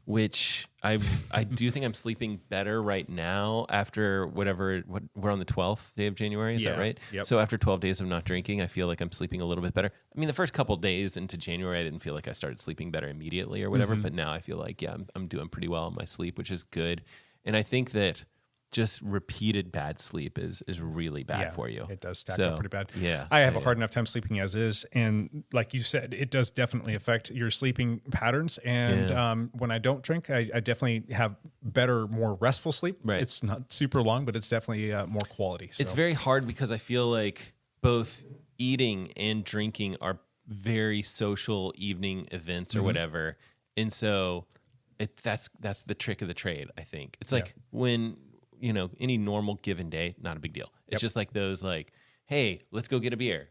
which I do think I'm sleeping better right now after we're on the 12th day of January. Is that right? Yep. So after 12 days of not drinking, I feel like I'm sleeping a little bit better. I mean, the first couple days into January, I didn't feel like I started sleeping better immediately or whatever, but now I feel like, yeah, I'm doing pretty well on my sleep, which is good. And I think that just repeated bad sleep is really bad for you. It does stack up pretty bad. Yeah. I have a hard enough time sleeping as is. And like you said, it does definitely affect your sleeping patterns. And when I don't drink, I definitely have better, more restful sleep. Right. It's not super long, but it's definitely more quality. So. It's very hard because I feel like both eating and drinking are very social evening events or whatever. And so that's the trick of the trade, I think. It's like when, any normal given day, not a big deal. It's just like those like, hey, let's go get a beer.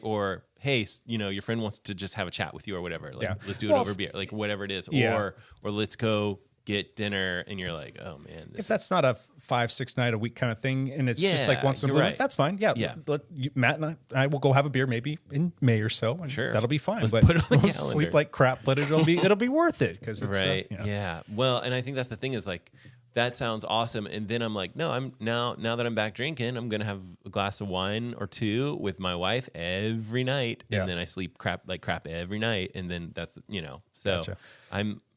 Or hey, your friend wants to just have a chat with you or whatever. Like, let's do it over beer, like whatever it is. Or let's go get dinner, and you're like, oh man, if that's not a 5-6 night a week kind of thing, and it's just like once in a blue, that's fine. Matt and I will go have a beer maybe in May or so, and that'll be fine. Let's but put it on the we'll calendar. sleep like crap, but it'll be worth it because it's right. Well, and I think that's the thing is like that sounds awesome, and then I'm like, no, I'm now that I'm back drinking, I'm gonna have a glass of wine or two with my wife every night, and then I sleep crap every night, and then that's so Gotcha.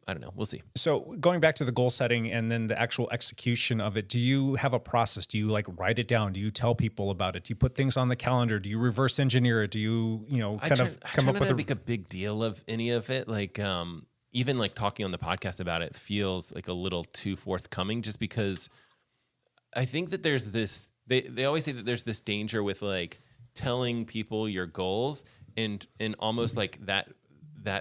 I don't know. We'll see. So going back to the goal setting and then the actual execution of it, do you have a process? Do you like write it down? Do you tell people about it? Do you put things on the calendar? Do you reverse engineer it? Do you, I try not to make a big deal of any of it. Like, even like talking on the podcast about it feels like a little too forthcoming just because I think that there's this, they always say that there's this danger with like telling people your goals and almost like that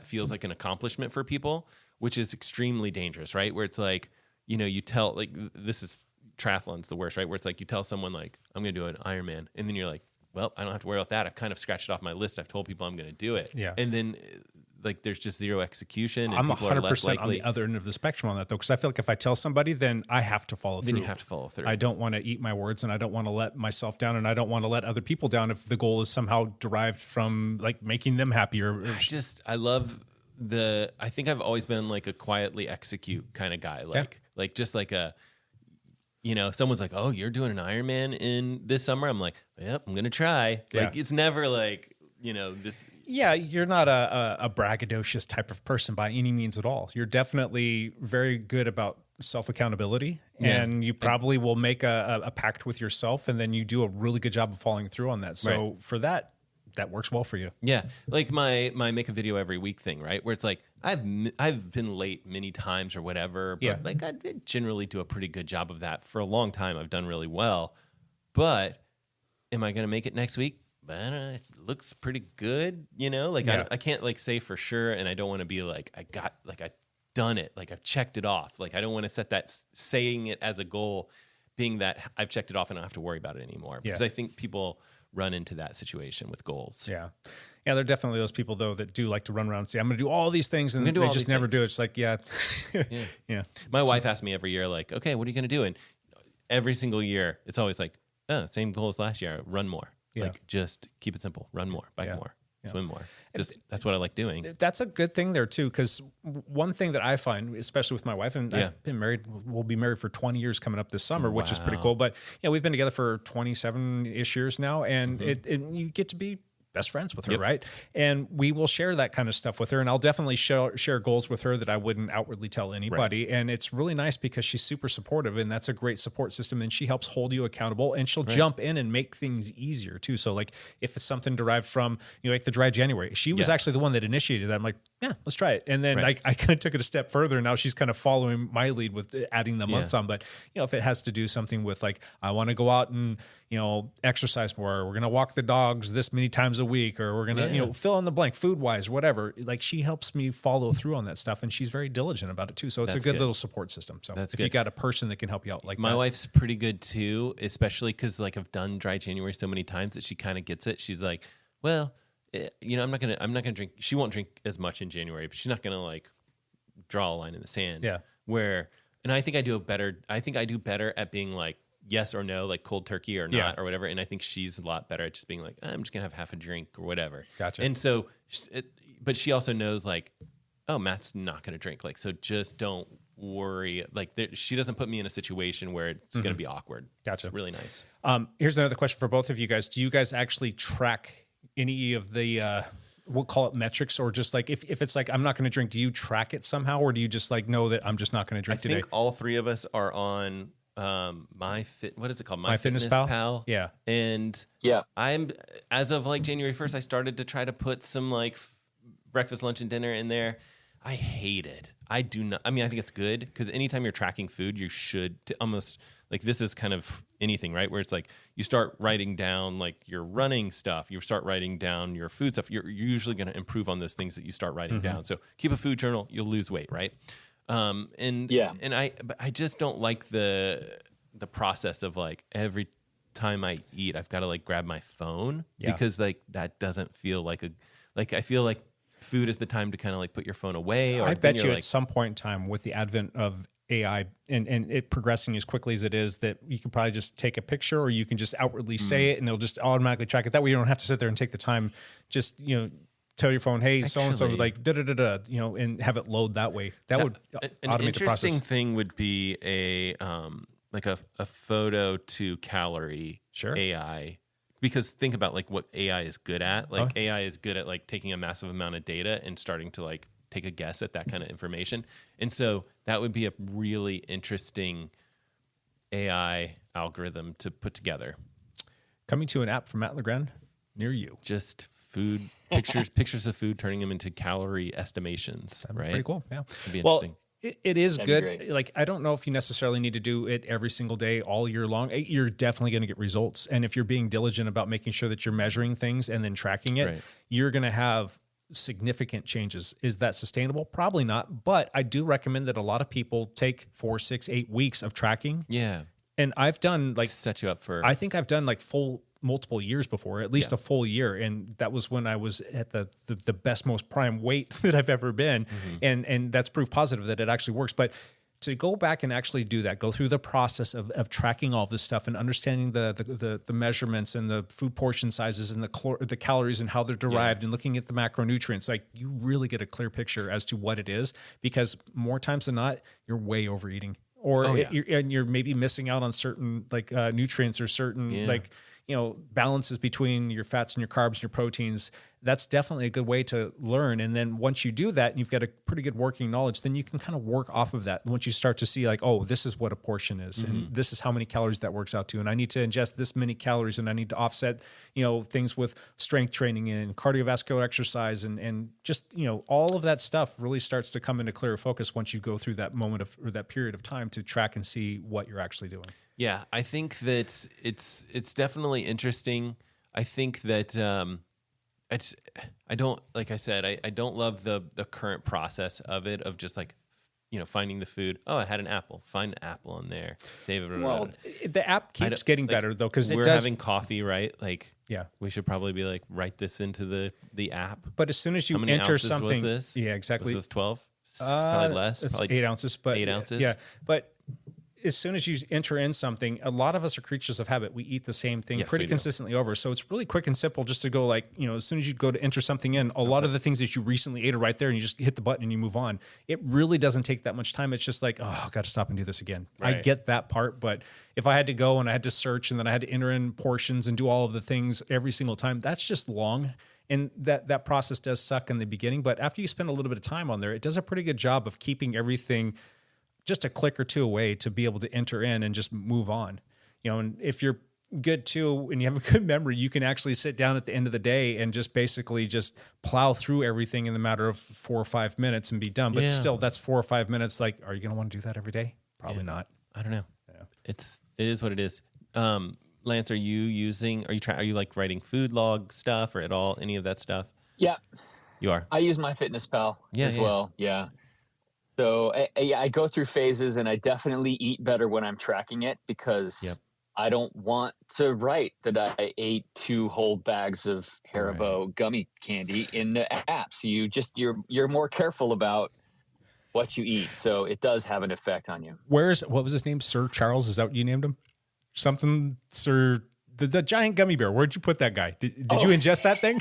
feels like an accomplishment for people, which is extremely dangerous, right? Where it's like, you tell, like, this is triathlon's the worst, right? Where it's like you tell someone like, I'm going to do an Ironman. And then you're like, well, I don't have to worry about that. I've kind of scratched it off my list. I've told people I'm going to do it. Yeah. And then like there's just zero execution. And I'm people are less 100% likely. on the other end of the spectrum on that though, because I feel like if I tell somebody, then I have to follow through. Then you have to follow through. I don't want to eat my words, and I don't want to let myself down, and I don't want to let other people down if the goal is somehow derived from like making them happier. I love I think I've always been like a quietly execute kind of guy. Like just like someone's like, oh, you're doing an Ironman in this summer. I'm like, yep, I'm going to try. Like, it's never like, this. Yeah, you're not a braggadocious type of person by any means at all. You're definitely very good about self-accountability, and you probably will make a pact with yourself, and then you do a really good job of following through on that. So for that works well for you. Yeah, like my make a video every week thing, right? Where it's like I've been late many times or whatever, but like I generally do a pretty good job of that. For a long time, I've done really well. But am I going to make it next week? But it looks pretty good, Like I can't like say for sure, and I don't want to be like I've done it, like I've checked it off. Like I don't want to set that saying it as a goal, being that I've checked it off and I don't have to worry about it anymore. Because I think people run into that situation with goals. Yeah. Yeah, there are definitely those people, though, that do like to run around and say, I'm going to do all these things, and they just never do it. It's like, yeah. My wife asks me every year, like, okay, what are you going to do? And every single year, it's always like, oh, same goal as last year, run more. Yeah. Like, just keep it simple. Run more, bike more, swim more. Just that's what I like doing. That's a good thing there, too, because one thing that I find, especially with my wife, and I've been married, we'll be married for 20 years coming up this summer, which is pretty cool. But, we've been together for 27-ish years now, and you get to be best friends with her, right? And we will share that kind of stuff with her, and I'll definitely share goals with her that I wouldn't outwardly tell anybody. And it's really nice because she's super supportive, and that's a great support system, and she helps hold you accountable, and she'll jump in and make things easier too. So like if it's something derived from like the dry January, she was actually the one that initiated that. I'm like, yeah, let's try it. And then I kind of took it a step further, and now she's kind of following my lead with adding the months on. But if it has to do something with like, I want to go out and exercise more, we're going to walk the dogs this many times a week, or we're going to, fill in the blank food wise, whatever. Like she helps me follow through on that stuff, and she's very diligent about it too. So it's a good little support system. So if you got a person that can help you out like my that. wife's pretty good too, especially because like I've done dry January so many times that she kind of gets it. She's like, well, I'm not gonna drink. She won't drink as much in January, but she's not gonna like draw a line in the sand. Yeah. And I think I do better at being like, yes or no, like cold turkey or not or whatever. And I think she's a lot better at just being like, I'm just going to have half a drink or whatever. Gotcha. And so, but she also knows like, oh, Matt's not going to drink. Like, so just don't worry. Like she doesn't put me in a situation where it's going to be awkward. Gotcha. It's really nice. Here's another question for both of you guys. Do you guys actually track any of the, we'll call it metrics, or just like, if it's like, I'm not going to drink, do you track it somehow? Or do you just like know that I'm just not going to drink today? I think all three of us are on what is it called? My Fitness Pal. Yeah. And I'm, as of like January 1st, I started to try to put some like breakfast, lunch, and dinner in there. I hate it. I do not. I mean, I think it's good because anytime you're tracking food, you should almost like this is kind of anything, right? Where it's like you start writing down like your running stuff, you start writing down your food stuff. You're usually going to improve on those things that you start writing down. So keep a food journal, you'll lose weight, right? And I just don't like the process of like every time I eat, I've got to like grab my phone because like that doesn't feel like I feel like food is the time to kind of like put your phone away. Or I bet you like, at some point in time with the advent of AI and it progressing as quickly as it is, that you can probably just take a picture or you can just outwardly say it and it'll just automatically track it. That way you don't have to sit there and take the time, just, tell your phone, hey, so-and-so, like, da-da-da-da, and have it load that way. That would automate the process. An interesting thing would be a photo to calorie AI. Because think about like what AI is good at. Like AI is good at like taking a massive amount of data and starting to like take a guess at that kind of information. And so that would be a really interesting AI algorithm to put together. Coming to an app from Matt Legrand near you. Just food pictures of food, turning them into calorie estimations. Right? Pretty cool. Yeah. It'd be interesting. It is That'd good. be great. Like, I don't know if you necessarily need to do it every single day, all year long. You're definitely going to get results. And if you're being diligent about making sure that you're measuring things and then tracking it, you're going to have significant changes. Is that sustainable? Probably not. But I do recommend that a lot of people take 4, 6, 8 weeks of tracking. Yeah. And I've done like, set you up for, I think I've done like multiple years before, at least a full year. And that was when I was at the best, most prime weight that I've ever been. And that's proof positive that it actually works. But to go back and actually do that, go through the process of tracking all this stuff and understanding the measurements and the food portion sizes and the calories and how they're derived and looking at the macronutrients, like you really get a clear picture as to what it is, because more times than not, you're way overeating or you're maybe missing out on certain like nutrients or certain like, balances between your fats and your carbs and your proteins. That's definitely a good way to learn. And then once you do that and you've got a pretty good working knowledge, then you can kind of work off of that. Once you start to see like, oh, this is what a portion is and this is how many calories that works out to. And I need to ingest this many calories and I need to offset, things with strength training and cardiovascular exercise and just, all of that stuff really starts to come into clearer focus once you go through that moment or that period of time to track and see what you're actually doing. Yeah, I think that it's definitely interesting. I think that I don't, like I said, I don't love the current process of it, of just like, finding the food. Oh, I had an apple. Find an apple in there. Save it. Well, the app keeps getting better though, because we're having coffee, right? Like, yeah, we should probably be like, write this into the app. But as soon as you How many enter ounces something, was this? Yeah, exactly. Was this 12? Probably less. It's Probably 8 ounces, but 8 ounces. Yeah, but as soon as you enter in something, a lot of us are creatures of habit. We eat the same thing pretty consistently over. So it's really quick and simple just to go like, as soon as you go to enter something in, a lot of the things that you recently ate are right there and you just hit the button and you move on. It really doesn't take that much time. It's just like, oh, I've got to stop and do this again. Right. I get that part. But if I had to go and I had to search and then I had to enter in portions and do all of the things every single time, that's just long. And that process does suck in the beginning. But after you spend a little bit of time on there, it does a pretty good job of keeping everything just a click or two away to be able to enter in and just move on. And if you're good too, and you have a good memory, you can actually sit down at the end of the day and just basically just plow through everything in the matter of 4 or 5 minutes and be done. But still, that's 4 or 5 minutes. Like, are you going to want to do that every day? Probably not. I don't know. Yeah. It is what it is. Lance, are you like writing food log stuff or at all, any of that stuff? Yeah. You are? I use MyFitnessPal as well. Yeah. So I go through phases, and I definitely eat better when I'm tracking it, because I don't want to write that I ate 2 whole bags of Haribo gummy candy in the apps. You're more careful about what you eat, so it does have an effect on you. What was his name? Sir Charles? Is that what you named him? Something, Sir. The giant gummy bear. Where'd you put that guy? Did you ingest that thing?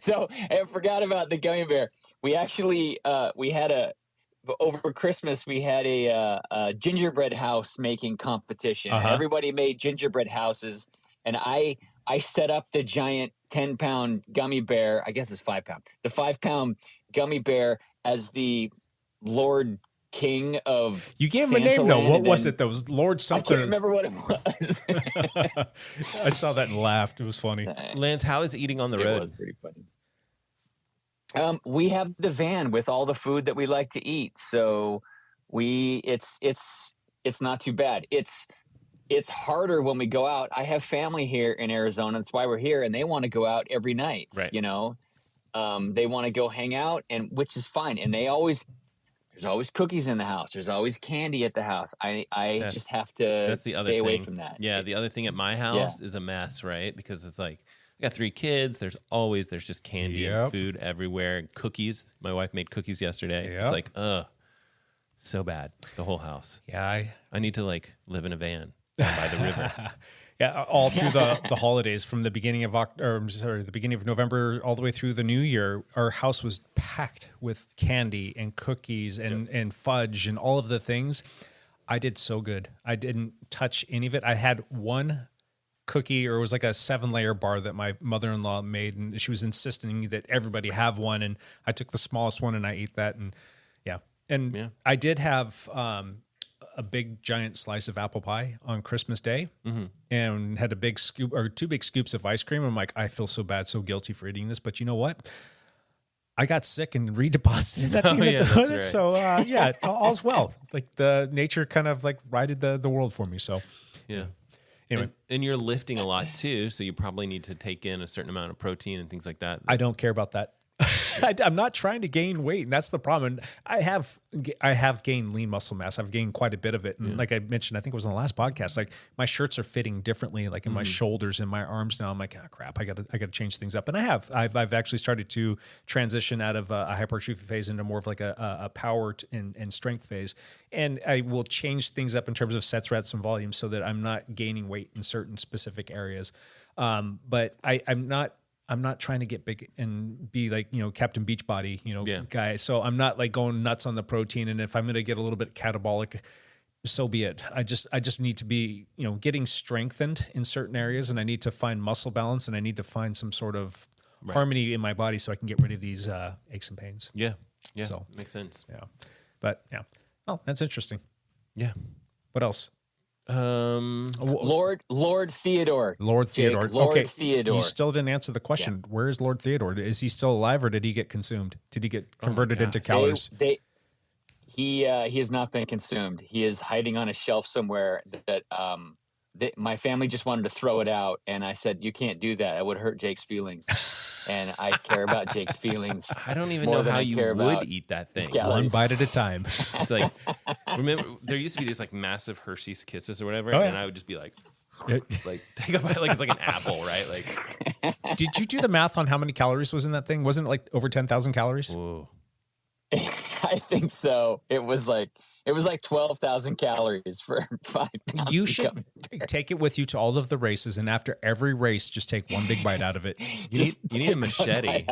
So I forgot about the gummy bear. We actually over Christmas we had a gingerbread house making competition. Everybody made gingerbread houses, and I set up the giant 10-pound gummy bear. I guess it's 5-pound. The 5-pound gummy bear as the Lord King of You gave him a name though. What was it? That was Lord something. I can't remember what it was. I saw that and laughed. It was funny. Lance, how is eating on the road? It was pretty funny. We have the van with all the food that we like to eat. So it's it's not too bad. It's harder when we go out. I have family here in Arizona. That's why we're here, and they want to go out every night. Right. You know, they want to go hang out, and which is fine. And there's always cookies in the house. There's always candy at the house. I just have to That's the other stay thing. away from that. Yeah, the other thing at my house is a mess, right? Because it's like I got 3 kids. There's just candy and food everywhere, and cookies. My wife made cookies yesterday. Yep. It's like, so bad. The whole house. Yeah, I need to like live in a van down by the river. Yeah, all through the holidays, from the beginning of the beginning of November all the way through the new year, our house was packed with candy and cookies and fudge and all of the things. I did so good. I didn't touch any of it. I had one cookie, or it was like a 7-layer bar that my mother-in-law made, and she was insisting that everybody have one, and I took the smallest one and I ate that, and I did have a big giant slice of apple pie on Christmas Day, and had a big scoop or 2 big scoops of ice cream. I'm like, I feel so bad, so guilty for eating this, but you know what? I got sick and redeposited that thing in the toilet. Right. So all's well. Like the nature kind of like righted the world for me. So Yeah. anyway, And you're lifting a lot too, so you probably need to take in a certain amount of protein and things like that. I don't care about that. I'm not trying to gain weight, and that's the problem. And I have gained lean muscle mass. I've gained quite a bit of it, and like I mentioned, I think it was on the last podcast. Like my shirts are fitting differently, like in my shoulders and my arms now. I'm like, oh crap, I got to change things up, and I've actually started to transition out of a hypertrophy phase into more of like a power and strength phase, and I will change things up in terms of sets, reps, and volumes so that I'm not gaining weight in certain specific areas. But I'm not trying to get big and be like, Captain Beachbody, guy. So I'm not like going nuts on the protein. And if I'm going to get a little bit catabolic, so be it. I just need to be, getting strengthened in certain areas, and I need to find muscle balance, and I need to find some sort of harmony in my body so I can get rid of these aches and pains. Yeah. Yeah. So makes sense. yeah, but yeah. Oh, that's interesting. Yeah. What else? Lord Theodore. Lord Theodore. Jake, Lord okay. Theodore. You still didn't answer the question. Yeah. Where is Lord Theodore? Is he still alive, or did he get consumed? Did he get converted into calories? He has not been consumed. He is hiding on a shelf somewhere that my family just wanted to throw it out, and I said, you can't do that. That would hurt Jake's feelings. And I care about Jake's feelings. I don't even know how you would eat that thing. One bite at a time. It's like, remember, there used to be these like massive Hershey's Kisses or whatever, and I would just be like take a bite like it's like an apple, right? Like, did you do the math on how many calories was in that thing? Wasn't it like over 10,000 calories? Whoa. I think so. It was like 12,000 calories for 5 pounds. You should take it with you to all of the races, and after every race, just take one big bite out of it. You need a machete.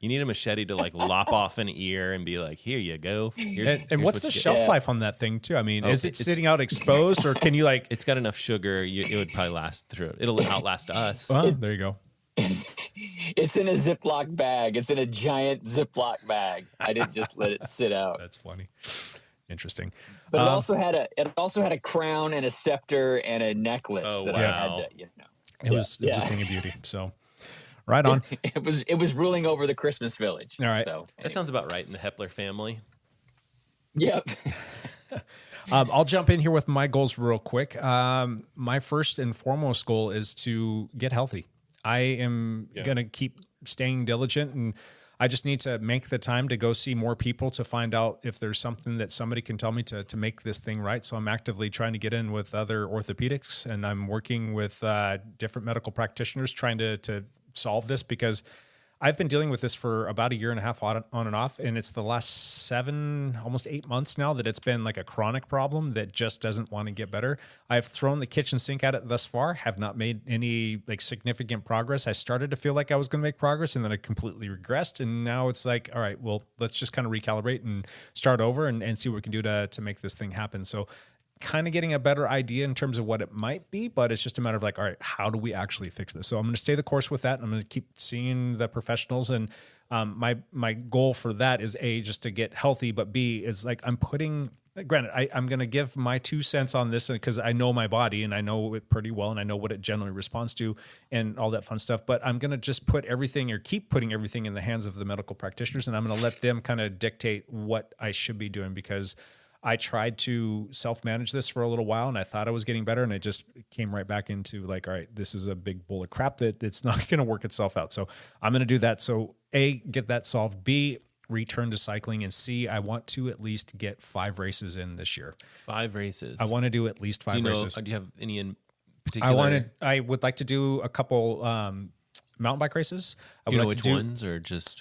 You need a machete to like lop off an ear and be like, here you go. Here's what's the shelf life on that thing too? I mean, is it sitting out exposed, or can you like? It's got enough sugar. It would probably last through it. It'll outlast us. Well, there you go. It's in a Ziploc bag. It's in a giant Ziploc bag. I didn't just let it sit out. That's funny. Interesting. But it also had a crown and a scepter and a necklace I had to, It was a thing of beauty. So right on. It was ruling over the Christmas village. All right. So, anyway. That sounds about right in the Hepler family. Yep. I'll jump in here with my goals real quick. My first and foremost goal is to get healthy. I am going to keep staying diligent, and I just need to make the time to go see more people to find out if there's something that somebody can tell me to make this thing right. So I'm actively trying to get in with other orthopedics, and I'm working with different medical practitioners trying to solve this, because I've been dealing with this for about 1.5 years on and off, and it's the last 7, almost 8 months now that it's been like a chronic problem that just doesn't want to get better. I've thrown the kitchen sink at it thus far, have not made any like significant progress. I started to feel like I was going to make progress, and then I completely regressed, and now it's like, all right, well, let's just kind of recalibrate and start over and see what we can do to make this thing happen. So kind of getting a better idea in terms of what it might be, but it's just a matter of like, all right, how do we actually fix this? So I'm going to stay the course with that, and I'm going to keep seeing the professionals. And my goal for that is A, just to get healthy, but B is like, I'm putting, granted, I'm going to give my 2 cents on this because I know my body and I know it pretty well, and I know what it generally responds to and all that fun stuff. But I'm going to just keep putting everything in the hands of the medical practitioners, and I'm going to let them kind of dictate what I should be doing, because I tried to self-manage this for a little while, and I thought I was getting better, and it just came right back into like, all right, this is a big bowl of crap that it's not going to work itself out. So I'm going to do that. So A, get that solved. B, return to cycling, and C, I want to at least get 5 races in this year. 5 races. I want to do at least 5 races. Do you have any in particular? I would like to do a couple mountain bike races. I would You know like which to do, ones, or just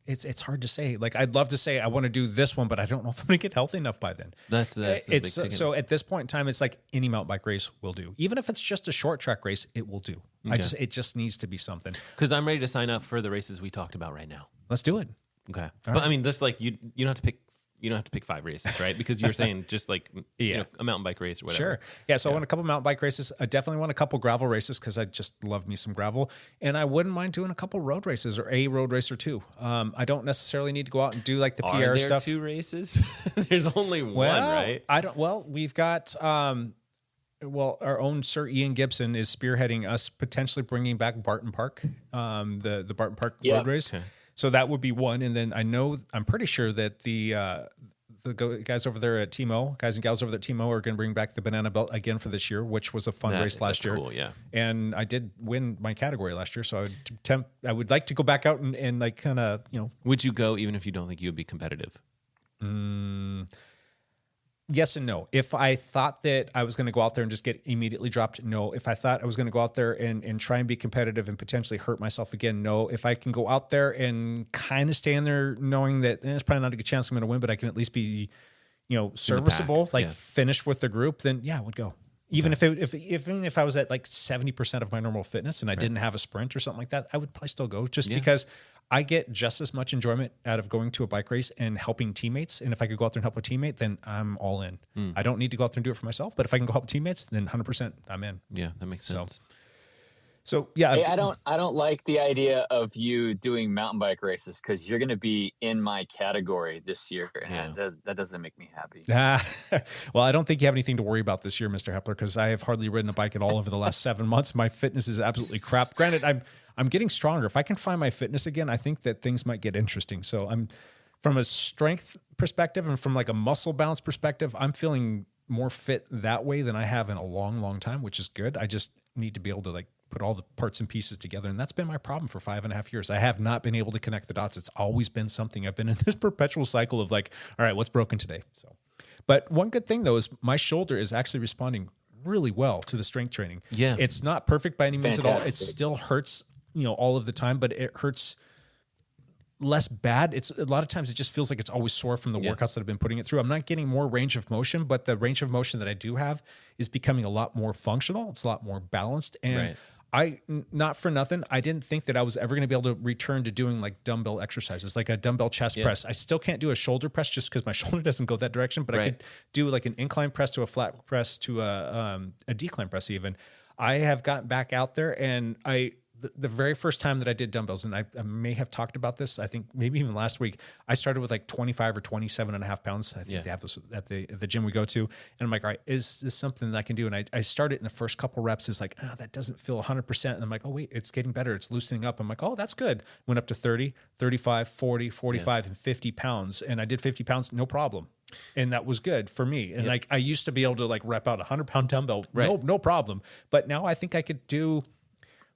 it's hard to say. Like, I'd love to say I want to do this one, but I don't know if I'm going to get healthy enough by then. that's a big ticket. So at this point in time, it's like any mountain bike race will do. Even if it's just a short track race, it will do. Okay. It just needs to be something. Because I'm ready to sign up for the races we talked about right now. Let's do it. Okay, but I mean, there's like you don't have to pick. You don't have to pick 5 races, right? Because you were saying just like a mountain bike race or whatever. Sure. Yeah. So I want a couple mountain bike races. I definitely want a couple gravel races because I just love me some gravel. And I wouldn't mind doing a couple road races or a road race or 2. I don't necessarily need to go out and do like the PR Are there stuff. 2 races? There's only one, right? We've got our own Sir Ian Gibson is spearheading us potentially bringing back Barton Park, the Barton Park road race. Okay. So that would be one. And then I'm pretty sure that the guys over there at Timo, guys and gals over there at Timo are going to bring back the Banana Belt again for this year, which was a fun race last year. Cool, yeah. And I did win my category last year. So I would like to go back out and like kind of, Would you go even if you don't think you would be competitive? Yes and no. If I thought that I was going to go out there and just get immediately dropped, no. If I thought I was going to go out there and try and be competitive and potentially hurt myself again, no. If I can go out there and kind of stay in there knowing that it's probably not a good chance I'm going to win, but I can at least be, serviceable, finish with the group, then yeah, I would go. Even if I was at like 70% of my normal fitness and I didn't have a sprint or something like that, I would probably still go just because I get just as much enjoyment out of going to a bike race and helping teammates. And if I could go out there and help a teammate, then I'm all in. I don't need to go out there and do it for myself, but if I can go help teammates, then 100% I'm in. Yeah, that makes sense. So yeah, Hey, I don't like the idea of you doing mountain bike races because you're going to be in my category this year, and that doesn't make me happy. Well, I don't think you have anything to worry about this year, Mr. Hepler, because I have hardly ridden a bike at all over the last 7 months. My fitness is absolutely crap. Granted, I'm getting stronger. If I can find my fitness again, I think that things might get interesting. So I'm from a strength perspective and from like a muscle balance perspective, I'm feeling more fit that way than I have in a long, long time, which is good. I just need to be able to like put all the parts and pieces together. And that's been my problem for 5.5 years. I have not been able to connect the dots. It's always been something. I've been in this perpetual cycle of like, all right, what's broken today? So, but one good thing though, is my shoulder is actually responding really well to the strength training. Yeah. It's not perfect by any means at all. It Fantastic. still hurts, all of the time, but it hurts less bad. It's a lot of times it just feels like it's always sore from the workouts that I've been putting it through. I'm not getting more range of motion, but the range of motion that I do have is becoming a lot more functional. It's a lot more balanced. And not for nothing, I didn't think that I was ever going to be able to return to doing like dumbbell exercises, like a dumbbell chest press. I still can't do a shoulder press just because my shoulder doesn't go that direction, but I could do like an incline press to a flat press to a decline press even. I have gotten back out there and the very first time that I did dumbbells, and I may have talked about this, I think maybe even last week, I started with like 25 or 27.5 pounds. I think they have those at the gym we go to. And I'm like, all right, is this something that I can do? And I started in the first couple reps. It's like, that doesn't feel 100%. And I'm like, oh, wait, it's getting better. It's loosening up. I'm like, oh, that's good. Went up to 30, 35, 40, 45, and 50 pounds. And I did 50 pounds, no problem. And that was good for me. And like, I used to be able to like rep out a 100-pound dumbbell. No problem. But now I think I could do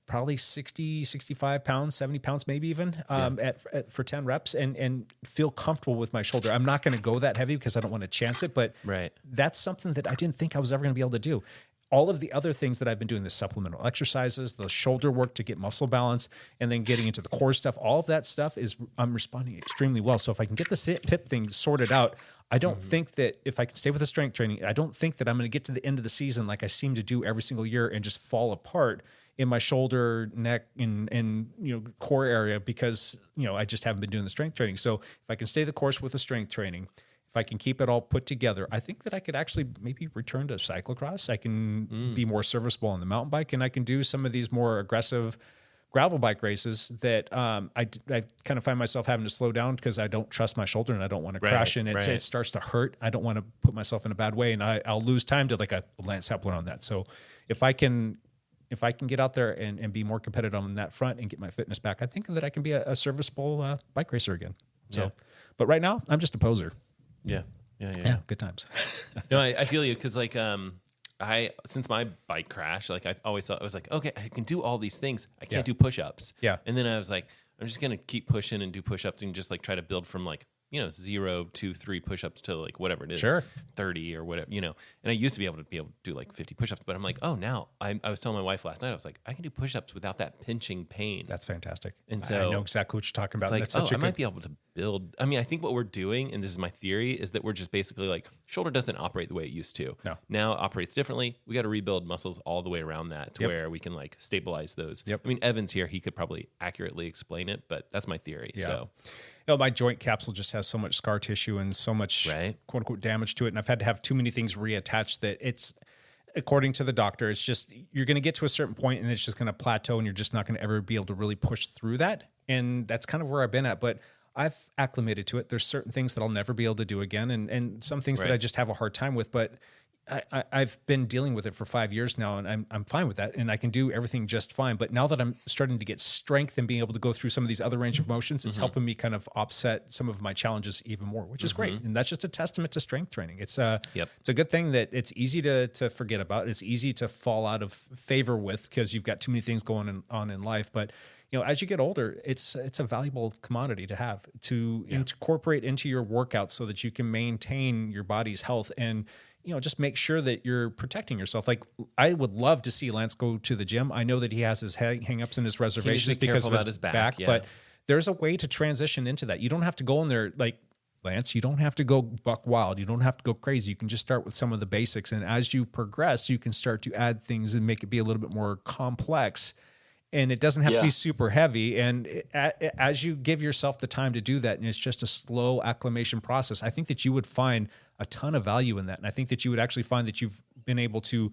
probably 60, 65 pounds, 70 pounds, maybe even for 10 reps and feel comfortable with my shoulder. I'm not going to go that heavy because I don't want to chance it, but that's something that I didn't think I was ever going to be able to do. All of the other things that I've been doing, the supplemental exercises, the shoulder work to get muscle balance, and then getting into the core stuff, all of that stuff I'm responding extremely well. So if I can get this hip thing sorted out, I don't think that if I can stay with the strength training, I don't think that I'm going to get to the end of the season like I seem to do every single year and just fall apart in my shoulder, neck, and core area because I just haven't been doing the strength training. So if I can stay the course with the strength training, if I can keep it all put together, I think that I could actually maybe return to cyclocross. I can be more serviceable on the mountain bike, and I can do some of these more aggressive gravel bike races that I kind of find myself having to slow down because I don't trust my shoulder and I don't want to crash and it starts to hurt. I don't want to put myself in a bad way, and I'll lose time to like a Lance Hepler on that. So if I can get out there and be more competitive on that front and get my fitness back, I think that I can be a serviceable bike racer again. So, but right now I'm just a poser. Yeah. Yeah, good times. No, I feel you because like since my bike crash, like I always thought I was like, okay, I can do all these things. I can't do push-ups. Yeah. And then I was like, I'm just gonna keep pushing and do push-ups and just like try to build from like 0, 2, 3 push-ups to like whatever it is, Sure. 30 or whatever, And I used to be able to do like 50 push-ups, but I'm like, oh, now I was telling my wife last night, I was like, I can do push-ups without that pinching pain. That's fantastic. And so I know exactly what you're talking about. It's like, That's such I a might be able to build. I mean, I think what we're doing, and this is my theory, is that we're just basically like shoulder doesn't operate the way it used to. No. Now it operates differently. We got to rebuild muscles all the way around that to where we can like stabilize those. Yep. I mean, Evan's here. He could probably accurately explain it, but that's my theory. Yeah. So my joint capsule just has so much scar tissue and so much quote unquote damage to it. And I've had to have too many things reattached that it's, according to the doctor, it's just, you're going to get to a certain point and it's just going to plateau and you're just not going to ever be able to really push through that. And that's kind of where I've been at, but I've acclimated to it. There's certain things that I'll never be able to do again. And some things that I just have a hard time with, but I've been dealing with it for 5 years now, and I'm fine with that, and I can do everything just fine. But now that I'm starting to get strength and being able to go through some of these other range of motions, it's helping me kind of offset some of my challenges even more, which is great. And that's just a testament to strength training. It's it's a good thing that it's easy to forget about. It's easy to fall out of favor with because you've got too many things going on in life. But as you get older, it's a valuable commodity to have to incorporate into your workouts so that you can maintain your body's health and just make sure that you're protecting yourself. Like, I would love to see Lance go to the gym. I know that he has his hang-ups and his reservations because of his back, but there's a way to transition into that. You don't have to go in there like, Lance, you don't have to go buck wild. You don't have to go crazy. You can just start with some of the basics. And as you progress, you can start to add things and make it be a little bit more complex. And it doesn't have to be super heavy. And as you give yourself the time to do that, and it's just a slow acclimation process, I think that you would find a ton of value in that. And I think that you would actually find that you've been able to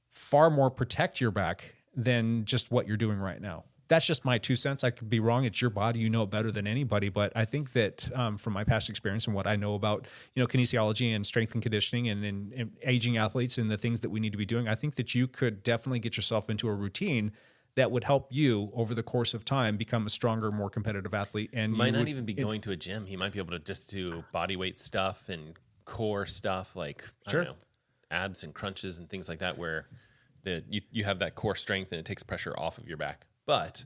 far more protect your back than just what you're doing right now. That's just my 2 cents. I could be wrong. It's your body. You know it better than anybody. But I think that from my past experience and what I know about, kinesiology and strength and conditioning and aging athletes and the things that we need to be doing, I think that you could definitely get yourself into a routine that would help you over the course of time become a stronger, more competitive athlete. And might not even be going to a gym. He might be able to just do body weight stuff and core stuff like I don't know, abs and crunches and things like that, where you have that core strength and it takes pressure off of your back. But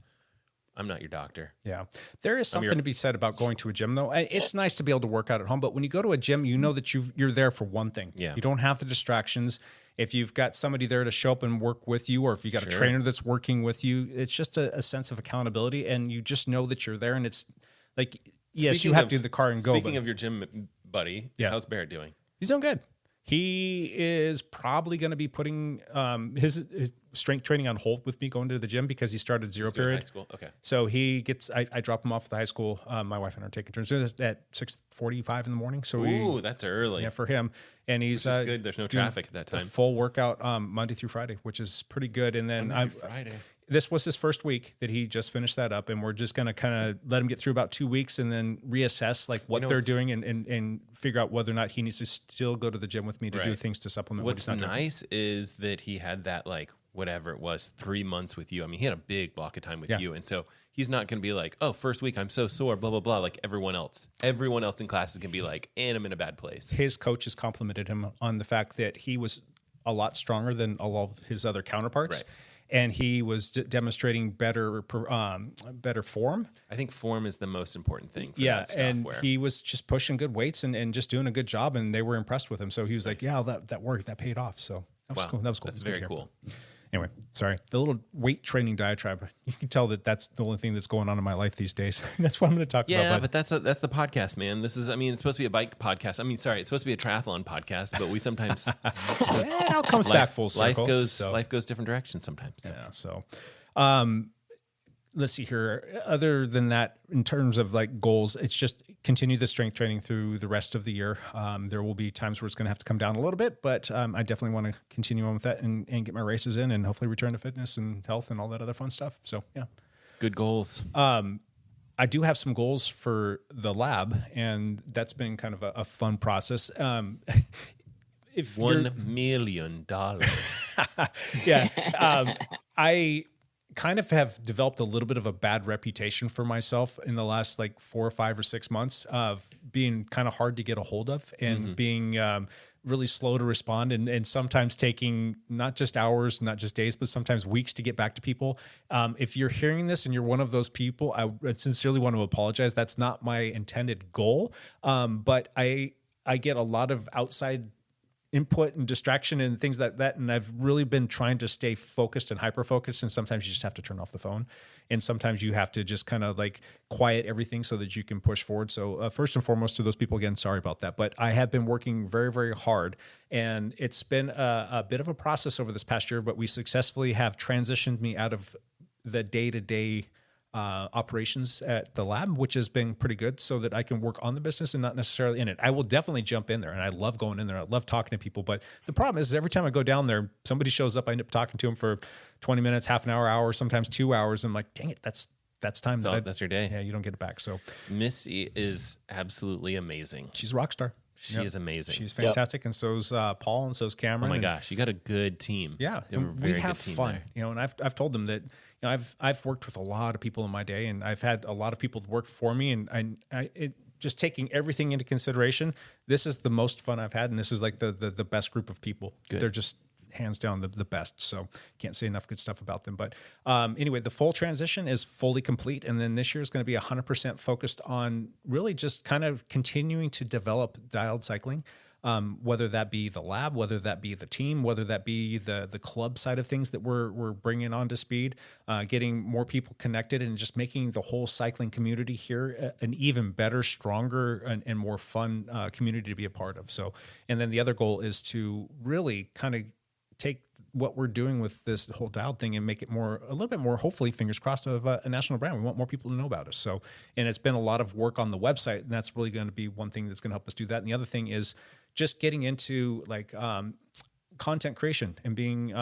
I'm not your doctor. Yeah. There is something to be said about going to a gym, though. It's nice to be able to work out at home, but when you go to a gym, you know that you're there for one thing. Yeah. You don't have the distractions. If you've got somebody there to show up and work with you, or if you got a trainer that's working with you, it's just a sense of accountability, and you just know that you're there. And it's like, yes, you have to do the car and go. Speaking of your gym buddy, how's Barrett doing? He's doing good. He is probably going to be putting his strength training on hold with me going to the gym because he started zero period. High school? Okay. So he gets, I drop him off at the high school. My wife and I are taking turns at 6:45 in the morning. So that's early. Yeah, for him. And he's good. There's no traffic at that time. Full workout Monday through Friday, which is pretty good. And then Friday. This was his first week that he just finished that up, and we're just going to kind of let him get through about 2 weeks and then reassess like what they're doing and figure out whether or not he needs to still go to the gym with me to do things to supplement. What's nice is that he had that like whatever it was 3 months with you. I mean, he had a big block of time with you, and so he's not going to be like, oh, first week I'm so sore, blah blah blah, like everyone else. Everyone else in class is going to be like, and I'm in a bad place. His coach has complimented him on the fact that he was a lot stronger than all of his other counterparts. Right. And he was demonstrating better form. I think form is the most important thing for that stuff. And he was just pushing good weights and just doing a good job, and they were impressed with him. So he was like, yeah, that worked. That paid off. So that was cool. That was cool. That's very cool. Anyway, sorry. The little weight training diatribe. You can tell that that's the only thing that's going on in my life these days. That's what I'm going to talk about. Yeah, but that's the podcast, man. This is, it's supposed to be a bike podcast. It's supposed to be a triathlon podcast, but we sometimes it all comes back full circle. Life goes different directions sometimes. Yeah. So, let's see here. Other than that, in terms of like goals, it's just continue the strength training through the rest of the year. There will be times where it's going to have to come down a little bit, but I definitely want to continue on with that and get my races in and hopefully return to fitness and health and all that other fun stuff. So yeah. Good goals. I do have some goals for the lab, and that's been kind of a fun process. If $1 million. Yeah. I kind of have developed a little bit of a bad reputation for myself in the last like 4 or 5 or 6 months of being kind of hard to get a hold of and being really slow to respond and sometimes taking not just hours, not just days, but sometimes weeks to get back to people. If you're hearing this and you're one of those people, I sincerely want to apologize. That's not my intended goal. But I get a lot of outside input and distraction and things like that. And I've really been trying to stay focused and hyper-focused. And sometimes you just have to turn off the phone. And sometimes you have to just kind of like quiet everything so that you can push forward. So first and foremost to those people, again, sorry about that. But I have been working very, very hard. And it's been a bit of a process over this past year, but we successfully have transitioned me out of the day-to-day operations at the lab, which has been pretty good so that I can work on the business and not necessarily in it. I will definitely jump in there and I love going in there. I love talking to people. But the problem is every time I go down there, somebody shows up, I end up talking to them for 20 minutes, half an hour, sometimes 2 hours. I'm like, dang it, that's time. That's your day. Yeah, you don't get it back. So Missy is absolutely amazing. she's a rock star. She is amazing. She's fantastic. And so's Paul and so's Cameron. Oh my gosh, you got a good team. Yeah, You have a and very we have good team fun, there. and I've told them that I've worked with a lot of people in my day, and I've had a lot of people work for me, and just taking everything into consideration, this is the most fun I've had, and this is like the best group of people. Good. They're just hands down the best. So can't say enough good stuff about them. But anyway, the full transition is fully complete, and then this year is going to be 100% focused on really just kind of continuing to develop dialed cycling. Whether that be the lab, whether that be the team, whether that be the club side of things that we're bringing on to speed, getting more people connected and just making the whole cycling community here an even better, stronger, and more fun community to be a part of. So, and then the other goal is to really kind of take what we're doing with this whole dialed thing and make it a little bit more, hopefully, fingers crossed, of a national brand. We want more people to know about us. So, and it's been a lot of work on the website, and that's really going to be one thing that's going to help us do that. And the other thing is just getting into like content creation and being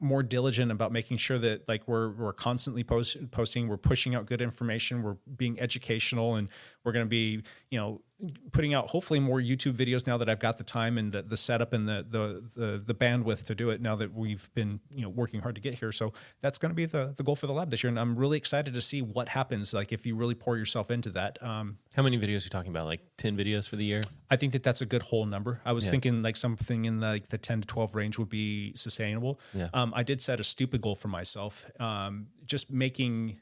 more diligent about making sure that like we're constantly posting, we're pushing out good information, we're being educational, and we're going to be, putting out hopefully more YouTube videos now that I've got the time and the setup and the bandwidth to do it now that we've been, working hard to get here. So that's going to be the goal for the lab this year. And I'm really excited to see what happens. Like if you really pour yourself into that. How many videos are you talking about? Like 10 videos for the year? I think that's a good whole number. I was thinking like something in the 10 to 12 range would be sustainable. Yeah. I did set a stupid goal for myself. Just making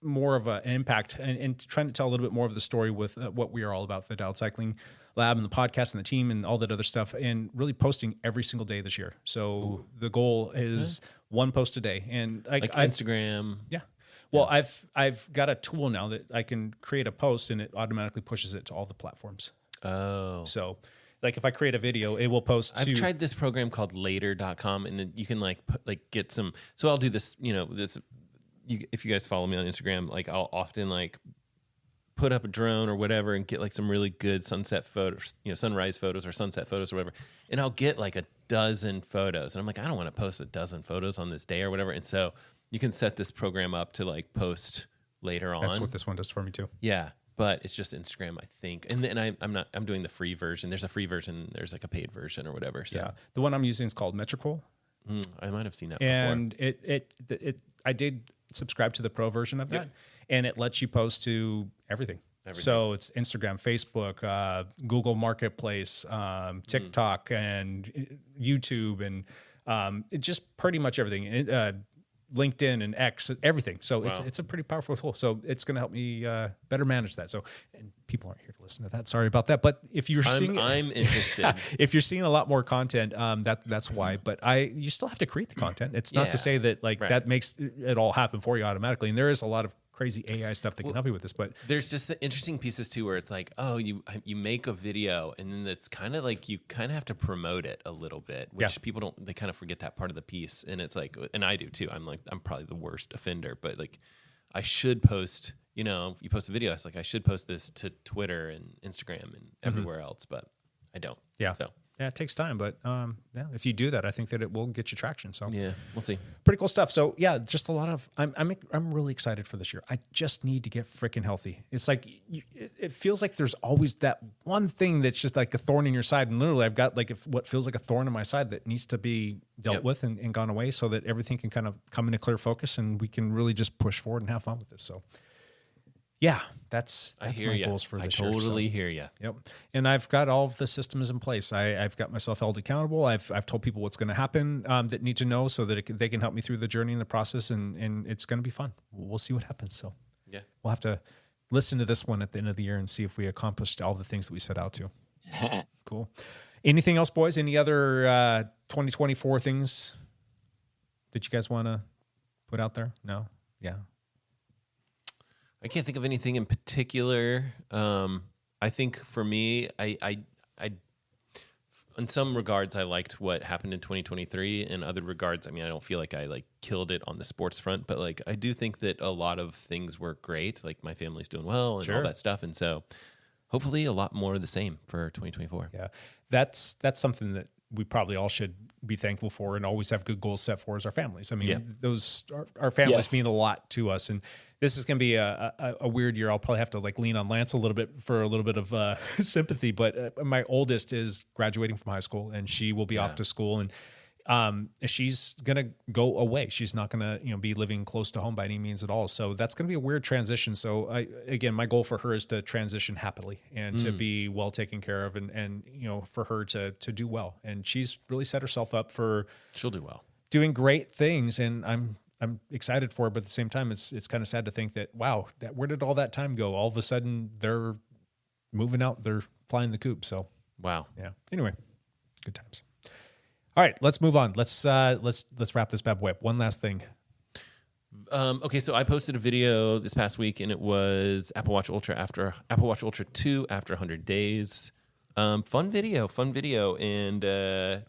more of an impact and trying to tell a little bit more of the story with what we are all about, the Dialed Cycling Lab and the podcast and the team and all that other stuff, and really posting every single day this year. So the goal is one post a day, and like Instagram. Yeah. Well, I've got a tool now that I can create a post and it automatically pushes it to all the platforms. Oh. So like if I create a video, it will post to... I've tried this program called later.com, and then you can get some... So I'll do this, if you guys follow me on Instagram, like I'll often like put up a drone or whatever and get like some really good sunset photos, sunrise photos or sunset photos or whatever. And I'll get like a dozen photos. And I'm like, I don't want to post a dozen photos on this day or whatever. And so you can set this program up to like post later on. That's what this one does for me too. Yeah. But it's just Instagram, I think. And then I'm doing the free version. There's a free version. There's like a paid version or whatever. So. Yeah. The one I'm using is called Metrical. I might have seen that and before. I did subscribe to the pro version of that, and it lets you post to everything. So it's Instagram, Facebook, Google Marketplace, TikTok, and YouTube, and it just pretty much everything. LinkedIn and X, everything. So it's a pretty powerful tool. So it's going to help me better manage that. So, and people aren't here to listen to that. Sorry about that. But if you're I'm interested. If you're seeing a lot more content, that's why. But you still have to create the content. It's not to say that that makes it all happen for you automatically. And there is a lot of crazy AI stuff that can help you with this, but there's just the interesting pieces too, where it's like, oh, you make a video, and then it's kind of like you kind of have to promote it a little bit, which people they kind of forget that part of the piece, and it's like, and I do too. I'm probably the worst offender, but like, I should post. You post a video, it's like I should post this to Twitter and Instagram and everywhere else, but I don't. Yeah. So Yeah, it takes time, but yeah, if you do that, I think that it will get you traction. So Yeah, we'll see. pretty cool stuff. So yeah, just a lot of. I'm really excited for this year. I just need to get freaking healthy. It's like it feels like there's always that one thing that's just like a thorn in your side, and literally I've got like what feels like a thorn in my side that needs to be dealt with and gone away, so that everything can kind of come into clear focus and we can really just push forward and have fun with this. So. Yeah, that's my goals for this year. I totally hear you. Yep. And I've got all of the systems in place. I've got myself held accountable. I've told people what's going to happen that need to know so that they can help me through the journey and the process, and it's going to be fun. We'll see what happens. So yeah, we'll have to listen to this one at the end of the year and see if we accomplished all the things that we set out to. Cool. Anything else, boys? Any other 2024 things that you guys want to put out there? No? Yeah. I can't think of anything in particular. I think for me, I in some regards, I liked what happened in 2023. In other regards, I mean, I don't feel like I like killed it on the sports front, but like I do think that a lot of things were great. Like my family's doing well and all that stuff, and so hopefully a lot more of the same for 2024. Yeah, that's something that we probably all should be thankful for and always have good goals set for as our families. I mean, those our families mean a lot to us, and this is going to be a weird year. I'll probably have to like lean on Lance a little bit for a little bit of sympathy, but my oldest is graduating from high school and she will be off to school, and she's going to go away. She's not going to, be living close to home by any means at all. So that's going to be a weird transition. So again, my goal for her is to transition happily and to be well taken care of and for her to do well. And she's really set herself up for, she'll do well, doing great things. And I'm excited for it, but at the same time, it's kind of sad to think that, wow, where did all that time go? All of a sudden they're moving out, they're flying the coop. So, wow. Yeah. Anyway, good times. All right, let's move on. Let's wrap this bad boy up. One last thing. Okay, so I posted a video this past week, and it was Apple Watch Ultra 2 after 100 days. Fun video, and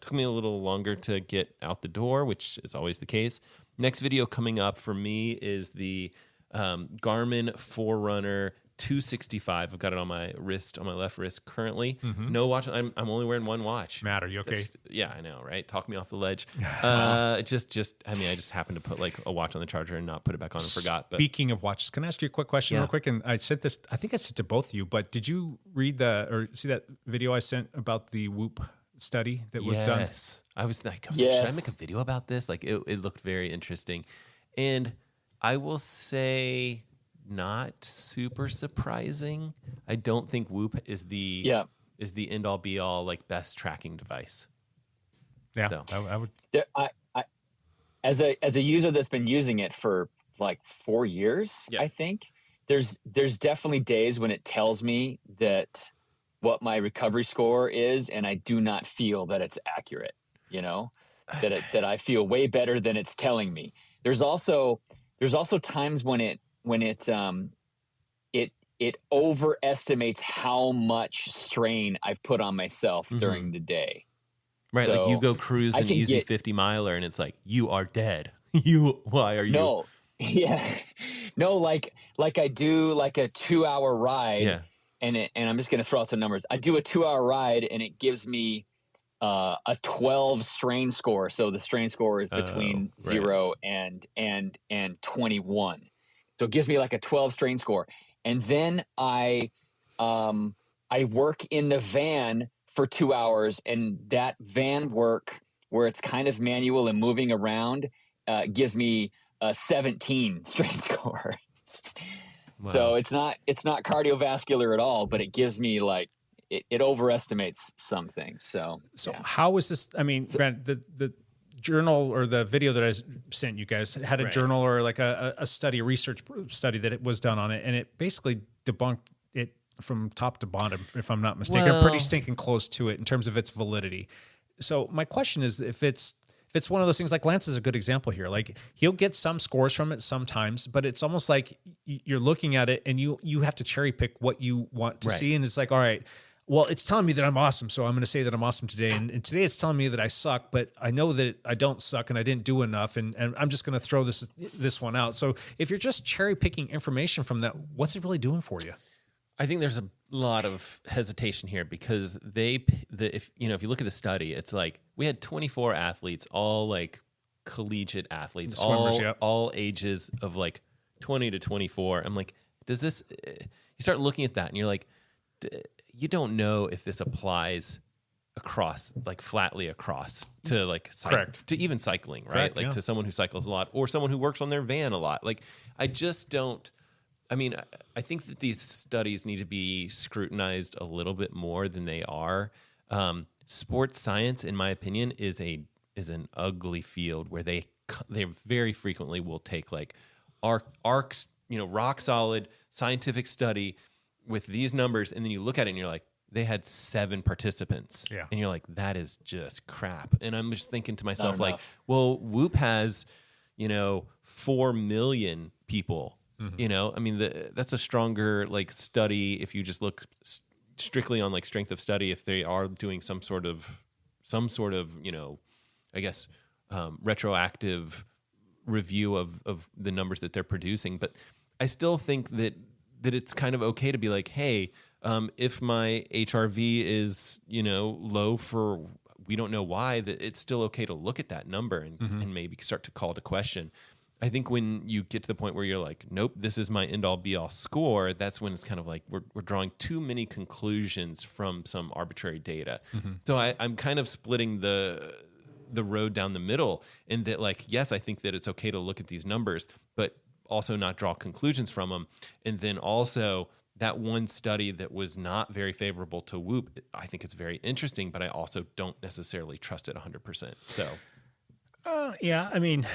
took me a little longer to get out the door, which is always the case. Next video coming up for me is the Garmin Forerunner 265. I've got it on my wrist, on my left wrist currently. No watch. I'm only wearing one watch. Matt, are you okay? Yeah, I know, right? Talk me off the ledge. I just happened to put like a watch on the charger and not put it back on and forgot. But speaking of watches, can I ask you a quick question real quick? And I sent this, I think I sent to both of you, but did you read or see that video I sent about the Whoop study that was done? Yes. I was like, should I make a video about this? Like it looked very interesting. And I will say, not super surprising. I don't think Whoop is the end all be all like best tracking device. Yeah, so. I would. I as a user that's been using it for like 4 years, I think there's definitely days when it tells me that what my recovery score is, and I do not feel that it's accurate. That I feel way better than it's telling me. There's also times when it overestimates how much strain I've put on myself during the day. Right, so like you go cruise an easy 50 miler and it's like, you are dead. Why are you? No, no, like I do like a 2-hour ride, and I'm just gonna throw out some numbers. I do a 2-hour ride and it gives me a 12 strain score. So the strain score is between 0 and 21. So it gives me like a 12 strain score. And then I work in the van for 2 hours, and that van work where it's kind of manual and moving around gives me a 17 strain score. Wow. So it's not cardiovascular at all, but it gives me like, it overestimates some things. So how is this? I mean, the journal or the video that I sent you guys had a journal or like a research study that it was done on it, and it basically debunked it from top to bottom, if I'm not mistaken. I'm pretty stinking close to it in terms of its validity. So my question is, if it's one of those things, like Lance is a good example here. Like he'll get some scores from it sometimes, but it's almost like you're looking at it and you have to cherry pick what you want to see, and it's like, all right, well, it's telling me that I'm awesome, so I'm going to say that I'm awesome today. And today it's telling me that I suck, but I know that I don't suck and I didn't do enough, and I'm just going to throw this one out. So if you're just cherry picking information from that, what's it really doing for you? I think there's a lot of hesitation here because if you look at the study, it's like we had 24 athletes, all like collegiate athletes, Swimmers, all ages of like 20 to 24. I'm like, does this? You start looking at that and you're like, you don't know if this applies across, like flatly across to like to even cycling, right? Correct, like to someone who cycles a lot or someone who works on their van a lot. Like I just don't. I mean, I think that these studies need to be scrutinized a little bit more than they are. Sports science, in my opinion, is an ugly field where they very frequently will take like rock solid scientific study with these numbers, and then you look at it and you're like, they had 7 participants, and you're like, that is just crap. And I'm just thinking to myself, like, well, Whoop has 4 million people. I mean, that's a stronger like study if you just look strictly on like strength of study. If they are doing some sort of I guess retroactive review of the numbers that they're producing, but I still think that it's kind of okay to be like, hey, if my HRV is low for we don't know why, that it's still okay to look at that number and maybe start to call to question. I think when you get to the point where you're like, nope, this is my end-all be-all score, that's when it's kind of like we're drawing too many conclusions from some arbitrary data. So I'm kind of splitting the road down the middle in that, like, yes, I think that it's okay to look at these numbers, but also not draw conclusions from them. And then also that one study that was not very favorable to Whoop, I think it's very interesting, but I also don't necessarily trust it 100%. So, yeah, I mean,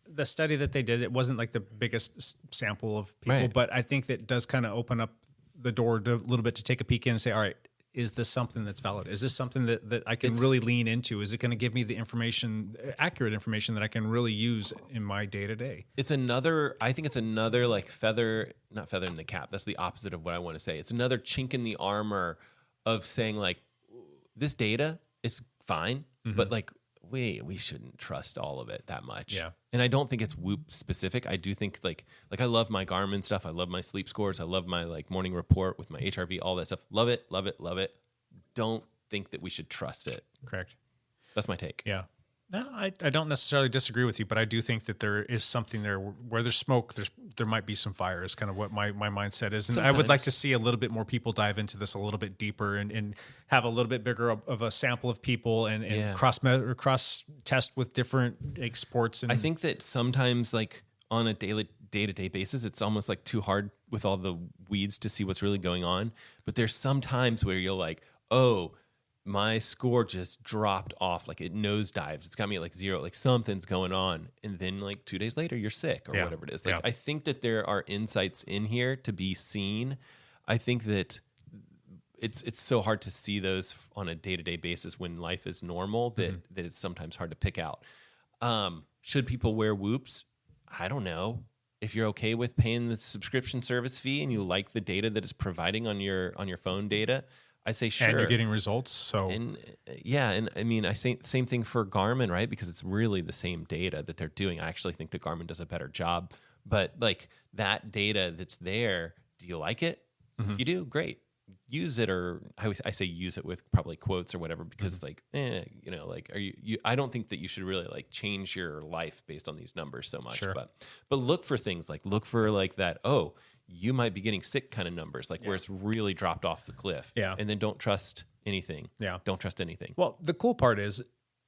the study that they did, it wasn't like the biggest sample of people, but I think that does kind of open up the door to a little bit to take a peek in and say, all right, is this something that's valid? Is this something that I can really lean into? Is it going to give me the accurate information that I can really use in my day-to-day? I think it's another like not feather in the cap. That's the opposite of what I want to say. It's another chink in the armor of saying like, this data is fine, but like, we shouldn't trust all of it that much. Yeah. And I don't think it's Whoop specific. I do think like I love my Garmin stuff. I love my sleep scores. I love my like morning report with my HRV, all that stuff. Love it, love it, love it. Don't think that we should trust it. Correct. That's my take. Yeah. No, I don't necessarily disagree with you, but I do think that there is something there where there's smoke, there might be some fire is kind of what my mindset is. And Sometimes. I would like to see a little bit more people dive into this a little bit deeper and have a little bit bigger of a sample of people and cross test with different like, sports. And I think that sometimes like on a day-to-day basis, it's almost like too hard with all the weeds to see what's really going on. But there's some times where you're like, oh, my score just dropped off, like it nosedives. It's got me at like 0, like something's going on. And then like 2 days later, you're sick or whatever it is. Like I think that there are insights in here to be seen. I think that it's so hard to see those on a day-to-day basis when life is normal that it's sometimes hard to pick out. Should people wear Whoops? I don't know. If you're okay with paying the subscription service fee and you like the data that it's providing on your phone data, I say sure. And you're getting results. So and I mean, I say same thing for Garmin, right? Because it's really the same data that they're doing. I actually think that Garmin does a better job. But like that data that's there, do you like it? If you do, great. Use it, or I say use it with probably quotes or whatever, because like, like are you? I don't think that you should really like change your life based on these numbers so much. Sure. But look for things like that. Oh, you might be getting sick kind of numbers, like where it's really dropped off the cliff. Yeah. And then don't trust anything. Yeah. Don't trust anything. Well, the cool part is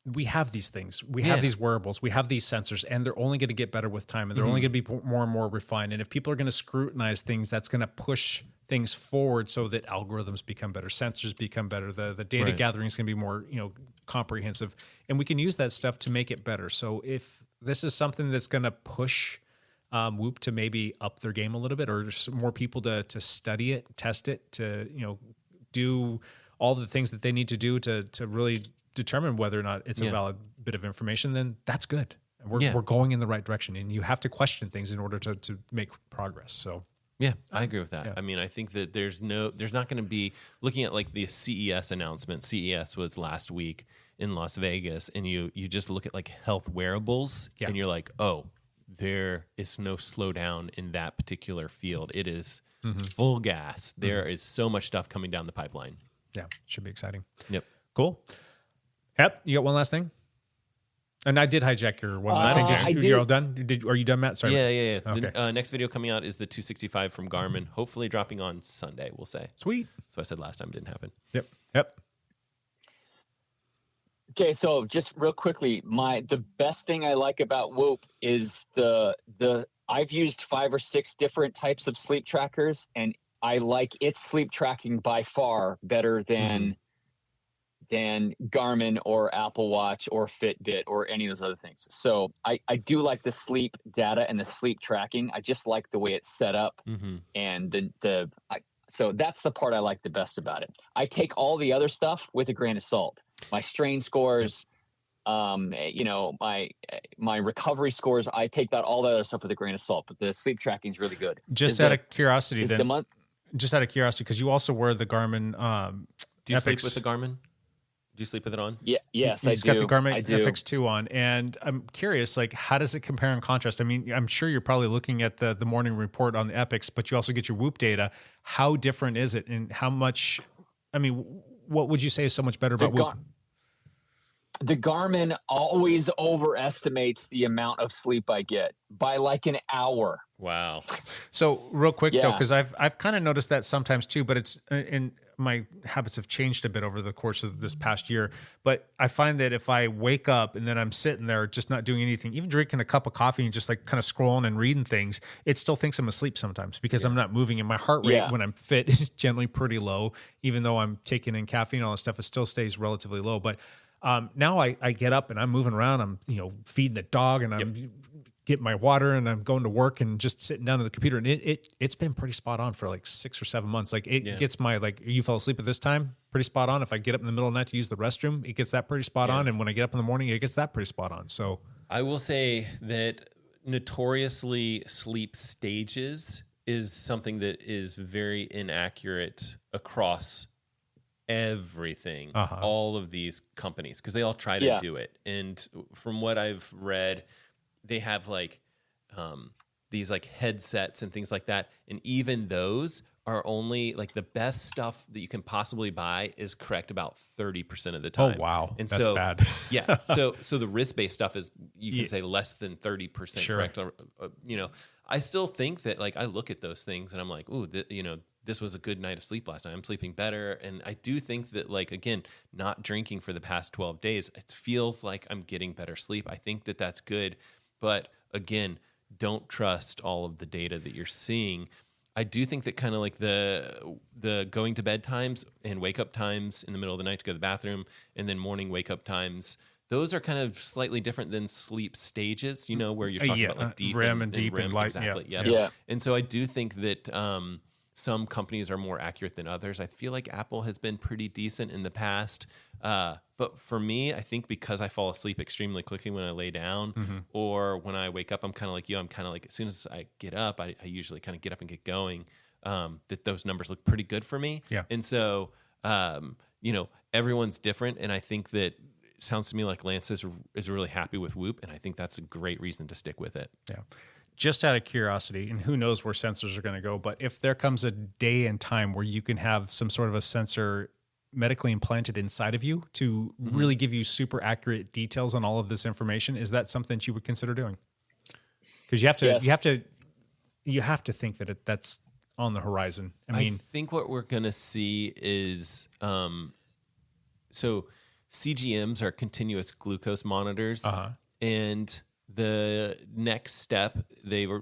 we have these things. We have these wearables. We have these sensors, and they're only going to get better with time, and they're only going to be more and more refined. And if people are going to scrutinize things, that's going to push things forward so that algorithms become better, sensors become better, the data gathering is going to be more comprehensive, and we can use that stuff to make it better. So if this is something that's going to push Whoop to maybe up their game a little bit, or just more people to study it, test it, to do all the things that they need to do to really determine whether or not it's a valid bit of information, then that's good. We're going in the right direction, and you have to question things in order to make progress. So yeah, I agree with that. Yeah. I mean, I think that there's not going to be, looking at like the CES announcement. CES was last week in Las Vegas, and you just look at like health wearables, and you're like, oh, there is no slowdown in that particular field. It is full gas. There is so much stuff coming down the pipeline. Yeah, should be exciting. Yep. Cool. Yep. You got one last thing? And I did hijack your one last thing. I You're all done? Are you done, Matt? Sorry. Yeah. Okay. The next video coming out is the 265 from Garmin. Hopefully dropping on Sunday, we'll say. Sweet. So I said last time it didn't happen. Yep. Okay, so just real quickly, the best thing I like about Whoop is the I've used 5 or 6 different types of sleep trackers, and I like its sleep tracking by far better than Garmin or Apple Watch or Fitbit or any of those other things. So I do like the sleep data and the sleep tracking. I just like the way it's set up, and so that's the part I like the best about it. I take all the other stuff with a grain of salt. My strain scores, my recovery scores, I take all the other stuff with a grain of salt, but the sleep tracking is really good. Just out of curiosity, because you also wear the Garmin. Do you Epix. sleep with the Garmin? Do you sleep with it on? Yeah, yes, He's I do. got the Garmin I do. Epix 2 on, and I'm curious, like, how does it compare and contrast? I mean, I'm sure you're probably looking at the morning report on the Epix, but you also get your Whoop data. How different is it, and how much? I mean, what would you say is so much better about Whoop? The Garmin always overestimates the amount of sleep I get by like an hour. Wow. So real quick though, because I've kind of noticed that sometimes too, but it's in my habits have changed a bit over the course of this past year. But I find that if I wake up and then I'm sitting there just not doing anything, even drinking a cup of coffee and just like kind of scrolling and reading things, it still thinks I'm asleep sometimes because I'm not moving, and my heart rate when I'm fit is generally pretty low. Even though I'm taking in caffeine and all this stuff, it still stays relatively low. But now I get up and I'm moving around. I'm feeding the dog and I'm getting my water and I'm going to work and just sitting down at the computer. And it's been pretty spot on for like 6 or 7 months. Like it gets my you fell asleep at this time, pretty spot on. If I get up in the middle of the night to use the restroom, it gets that pretty spot on. And when I get up in the morning, it gets that pretty spot on. So I will say that notoriously sleep stages is something that is very inaccurate across everything, all of these companies, because they all try to do it. And from what I've read, they have these headsets and things like that. And even those are only the best stuff that you can possibly buy is correct about 30% of the time. Oh, wow. And that's so, bad. Yeah. So the wrist-based stuff is, you can say less than 30% correct. I still think that I look at those things and I'm like, ooh, this was a good night of sleep last night. I'm sleeping better. And I do think that, again, not drinking for the past 12 days, it feels like I'm getting better sleep. I think that that's good. But again, don't trust all of the data that you're seeing. I do think that kind of the going to bed times and wake up times in the middle of the night to go to the bathroom, and then morning wake up times, those are kind of slightly different than sleep stages, where you're talking about deep REM and deep REM, and light. exactly. Yeah. And so I do think that some companies are more accurate than others. I feel like Apple has been pretty decent in the past. But for me, I think because I fall asleep extremely quickly when I lay down, or when I wake up, I'm kind of like you. I'm kind of as soon as I get up, I usually kind of get up and get going, that those numbers look pretty good for me. Yeah. And so, everyone's different. And I think that it sounds to me like Lance is really happy with Whoop. And I think that's a great reason to stick with it. Yeah. Just out of curiosity, and who knows where sensors are going to go, but if there comes a day and time where you can have some sort of a sensor medically implanted inside of you to really give you super accurate details on all of this information, is that something that you would consider doing? Because you have to think that that's on the horizon. I think what we're going to see is, so CGMs are continuous glucose monitors, and the next step, there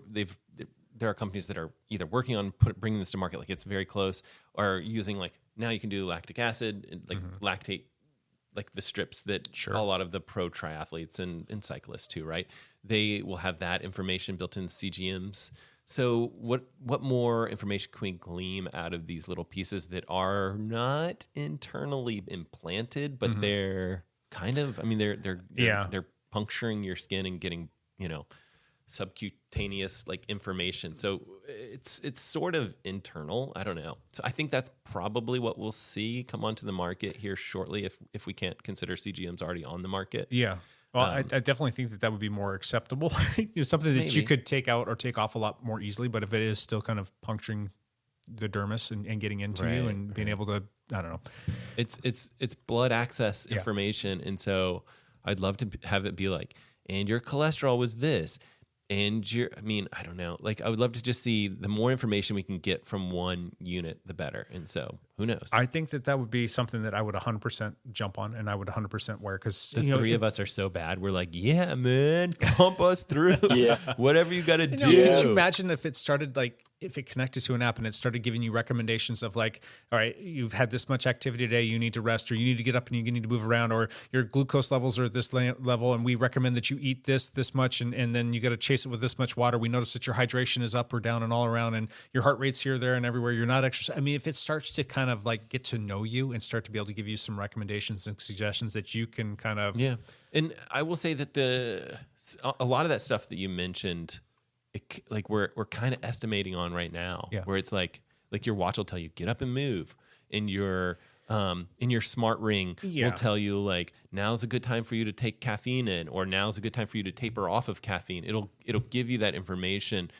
are companies that are either working on bringing this to market, it's very close, or using now you can do lactic acid and lactate, the strips that a lot of the pro triathletes and cyclists too, right? They will have that information built into CGMs. So what more information can we glean out of these little pieces that are not internally implanted, but they're kind of, they're puncturing your skin and getting, subcutaneous information. So it's sort of internal. I don't know. So I think that's probably what we'll see come onto the market here shortly, if we can't consider CGMs already on the market. Yeah. Well, I definitely think that would be more acceptable. Something that you could take out or take off a lot more easily. But if it is still kind of puncturing the dermis and getting into you and being able to, I don't know. It's blood access information. And so I'd love to have it be like, and your cholesterol was this. And I don't know. Like, I would love to just see the more information we can get from one unit, the better. And so, who knows? I think that would be something that I would 100% jump on, and I would 100% wear, because the three of us are so bad. We're like, yeah, man, pump us through. Whatever you got to do. Could you imagine if it started like, if it connected to an app and it started giving you recommendations of like, all right, you've had this much activity today, you need to rest, or you need to get up and you need to move around, or your glucose levels are at this level, and we recommend that you eat this much, and then you got to chase it with this much water. We notice that your hydration is up or down and all around, and your heart rate's here, there, and everywhere. You're not exercising. I mean, if it starts to kind of like get to know you and start to be able to give you some recommendations and suggestions that you can kind of. Yeah. And I will say that a lot of that stuff that you mentioned, like we're kind of estimating on right now, where it's like your watch will tell you get up and move, and your smart ring will tell you like now's a good time for you to take caffeine in, or now's a good time for you to taper off of caffeine. It'll give you that information,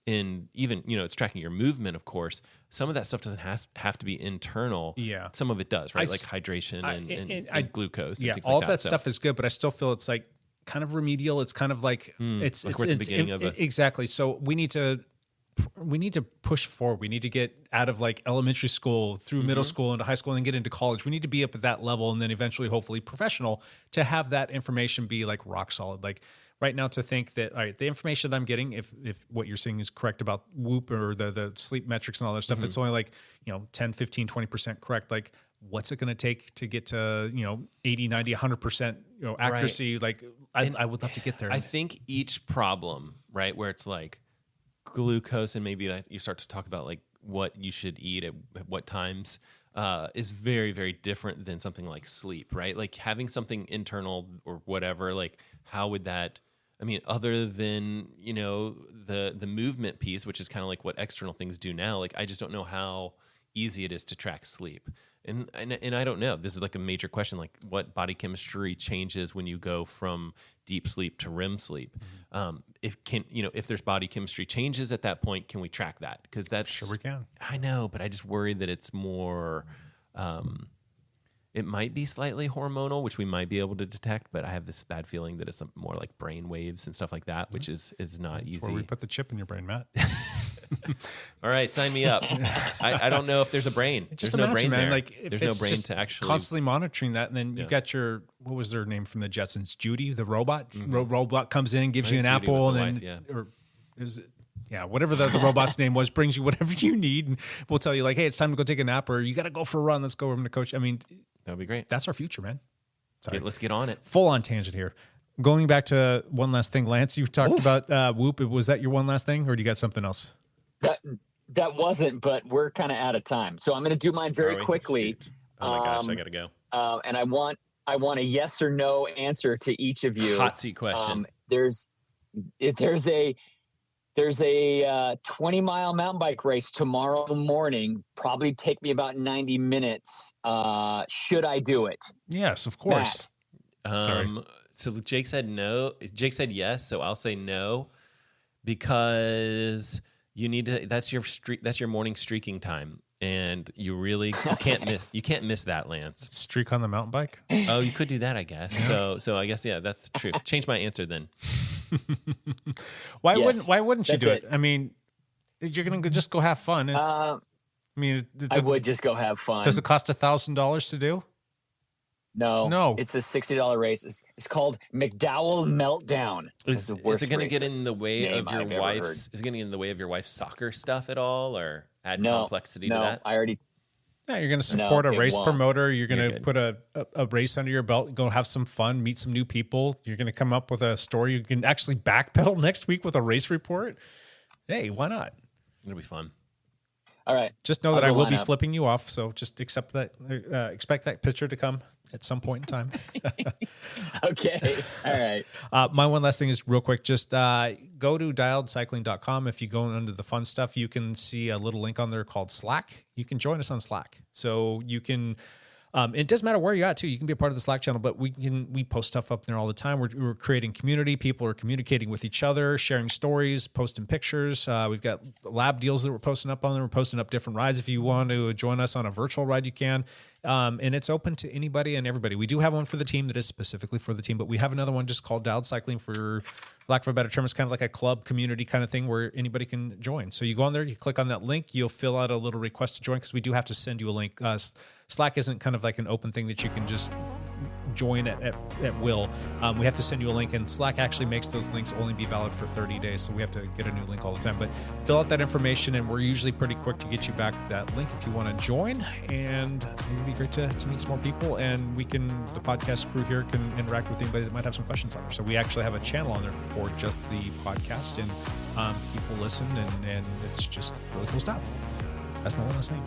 and even it's tracking your movement. Of course, some of that stuff doesn't have to be internal. Yeah, some of it does, right? Like hydration and glucose. And things all like that stuff is good, but I still feel it's like kind of remedial. It's kind of like it's we're at the beginning of it. Exactly. So we need to push forward. We need to get out of like elementary school through middle school into high school and then get into college. We need to be up at that level, and then eventually, hopefully, professional, to have that information be like rock solid. Like right now, to think that, all right, the information that I'm getting, if what you're saying is correct about Whoop or the sleep metrics and all that stuff, it's only like 10, 15, 20% correct. Like, what's it going to take to get to 80, 90, 100% accuracy? Right. Like I would love to get there. I think each problem, right, where it's like glucose, and maybe you start to talk about like what you should eat at what times, is very, very different than something like sleep, right? Like having something internal or whatever, like how would that, I mean, other than, the movement piece, which is kind of like what external things do now, like I just don't know how easy it is to track sleep. And I don't know. This is like a major question, like what body chemistry changes when you go from deep sleep to REM sleep. If there's body chemistry changes at that point, can we track that? Because that's sure we can. I know, but I just worry that it's more. It might be slightly hormonal, which we might be able to detect, but I have this bad feeling that it's more like brain waves and stuff like that, which is not easy. Where we put the chip in your brain, Matt. All right, sign me up. I don't know if there's a brain. Just there's imagine, no brain man, there. like if there's no it's brain just to actually constantly monitoring that, and then you've got your, what was their name from the Jetsons? Judy, the robot. Robot comes in and gives you an Judy apple, was and the then wife, or is it? Yeah, whatever the robot's name was, brings you whatever you need, and we'll tell you like, hey, it's time to go take a nap, or you got to go for a run. Let's go. I'm going to coach. I mean, that would be great. That's our future, man. Let's get on it. Full on tangent here. Going back to one last thing, Lance, you talked about Whoop. Was that your one last thing, or do you got something else? That wasn't, but we're kind of out of time, so I'm going to do mine very quickly. Shoot. Oh my gosh, I got to go. And I want a yes or no answer to each of you. Hot seat question. There's a 20-mile mountain bike race tomorrow morning. Probably take me about 90 minutes. Should I do it? Yes, of course. So Jake said no. Jake said yes. So I'll say no, because you need to. That's your morning streaking time, and you can't miss that, Lance. Streak on the mountain bike. Oh, you could do that, I guess. So I guess that's true. Change my answer then. Why wouldn't you do it? I mean, you're gonna just go have fun. I would just go have fun. Does it cost $1,000 to do? No. It's a $60 race. It's called McDowell Meltdown. Is it going to get in the way of your wife's? Is it going to get in the way of your wife's soccer stuff at all, or add complexity to that? I already. Yeah, you're going to support a race promoter. You're going to put a race under your belt. Go have some fun, meet some new people. You're going to come up with a story. You can actually backpedal next week with a race report. Hey, why not? It'll be fun. All right. Just know that I will be flipping you off. So just expect that picture to come at some point in time. Okay. All right. My one last thing is real quick. Just go to dialedcycling.com. If you go under the fun stuff, you can see a little link on there called Slack. You can join us on Slack. So you can It doesn't matter where you're at too. You can be a part of the Slack channel, but we post stuff up there all the time. We're creating community. People are communicating with each other, sharing stories, posting pictures. We've got lab deals that we're posting up on there. We're posting up different rides. If you want to join us on a virtual ride, you can. And it's open to anybody and everybody. We do have one for the team that is specifically for the team, but we have another one just called Dialed Cycling, for lack of a better term. It's kind of like a club community kind of thing where anybody can join. So you go on there, you click on that link, you'll fill out a little request to join, because we do have to send you a link. Slack isn't kind of like an open thing that you can just join at will. We have to send you a link, and Slack actually makes those links only be valid for 30 days. So we have to get a new link all the time, but fill out that information, and we're usually pretty quick to get you back that link if you want to join. And it would be great to meet some more people, and the podcast crew here can interact with anybody that might have some questions on there. So we actually have a channel on there for just the podcast, and people listen, and it's just really cool stuff. That's my one last thing.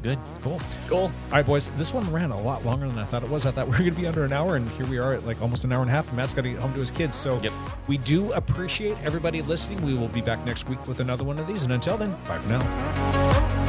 Good. Cool. All right, boys. This one ran a lot longer than I thought it was. I thought we were going to be under an hour, and here we are at like almost an hour and a half. And Matt's got to get home to his kids. So we do appreciate everybody listening. We will be back next week with another one of these. And until then, bye for now.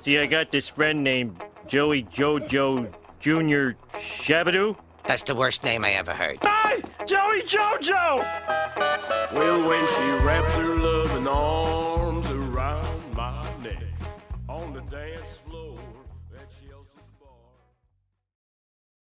See, I got this friend named Joey Jojo Jr. Shabadoo. That's the worst name I ever heard. Hi, Joey Jojo! Well, when she wrapped her love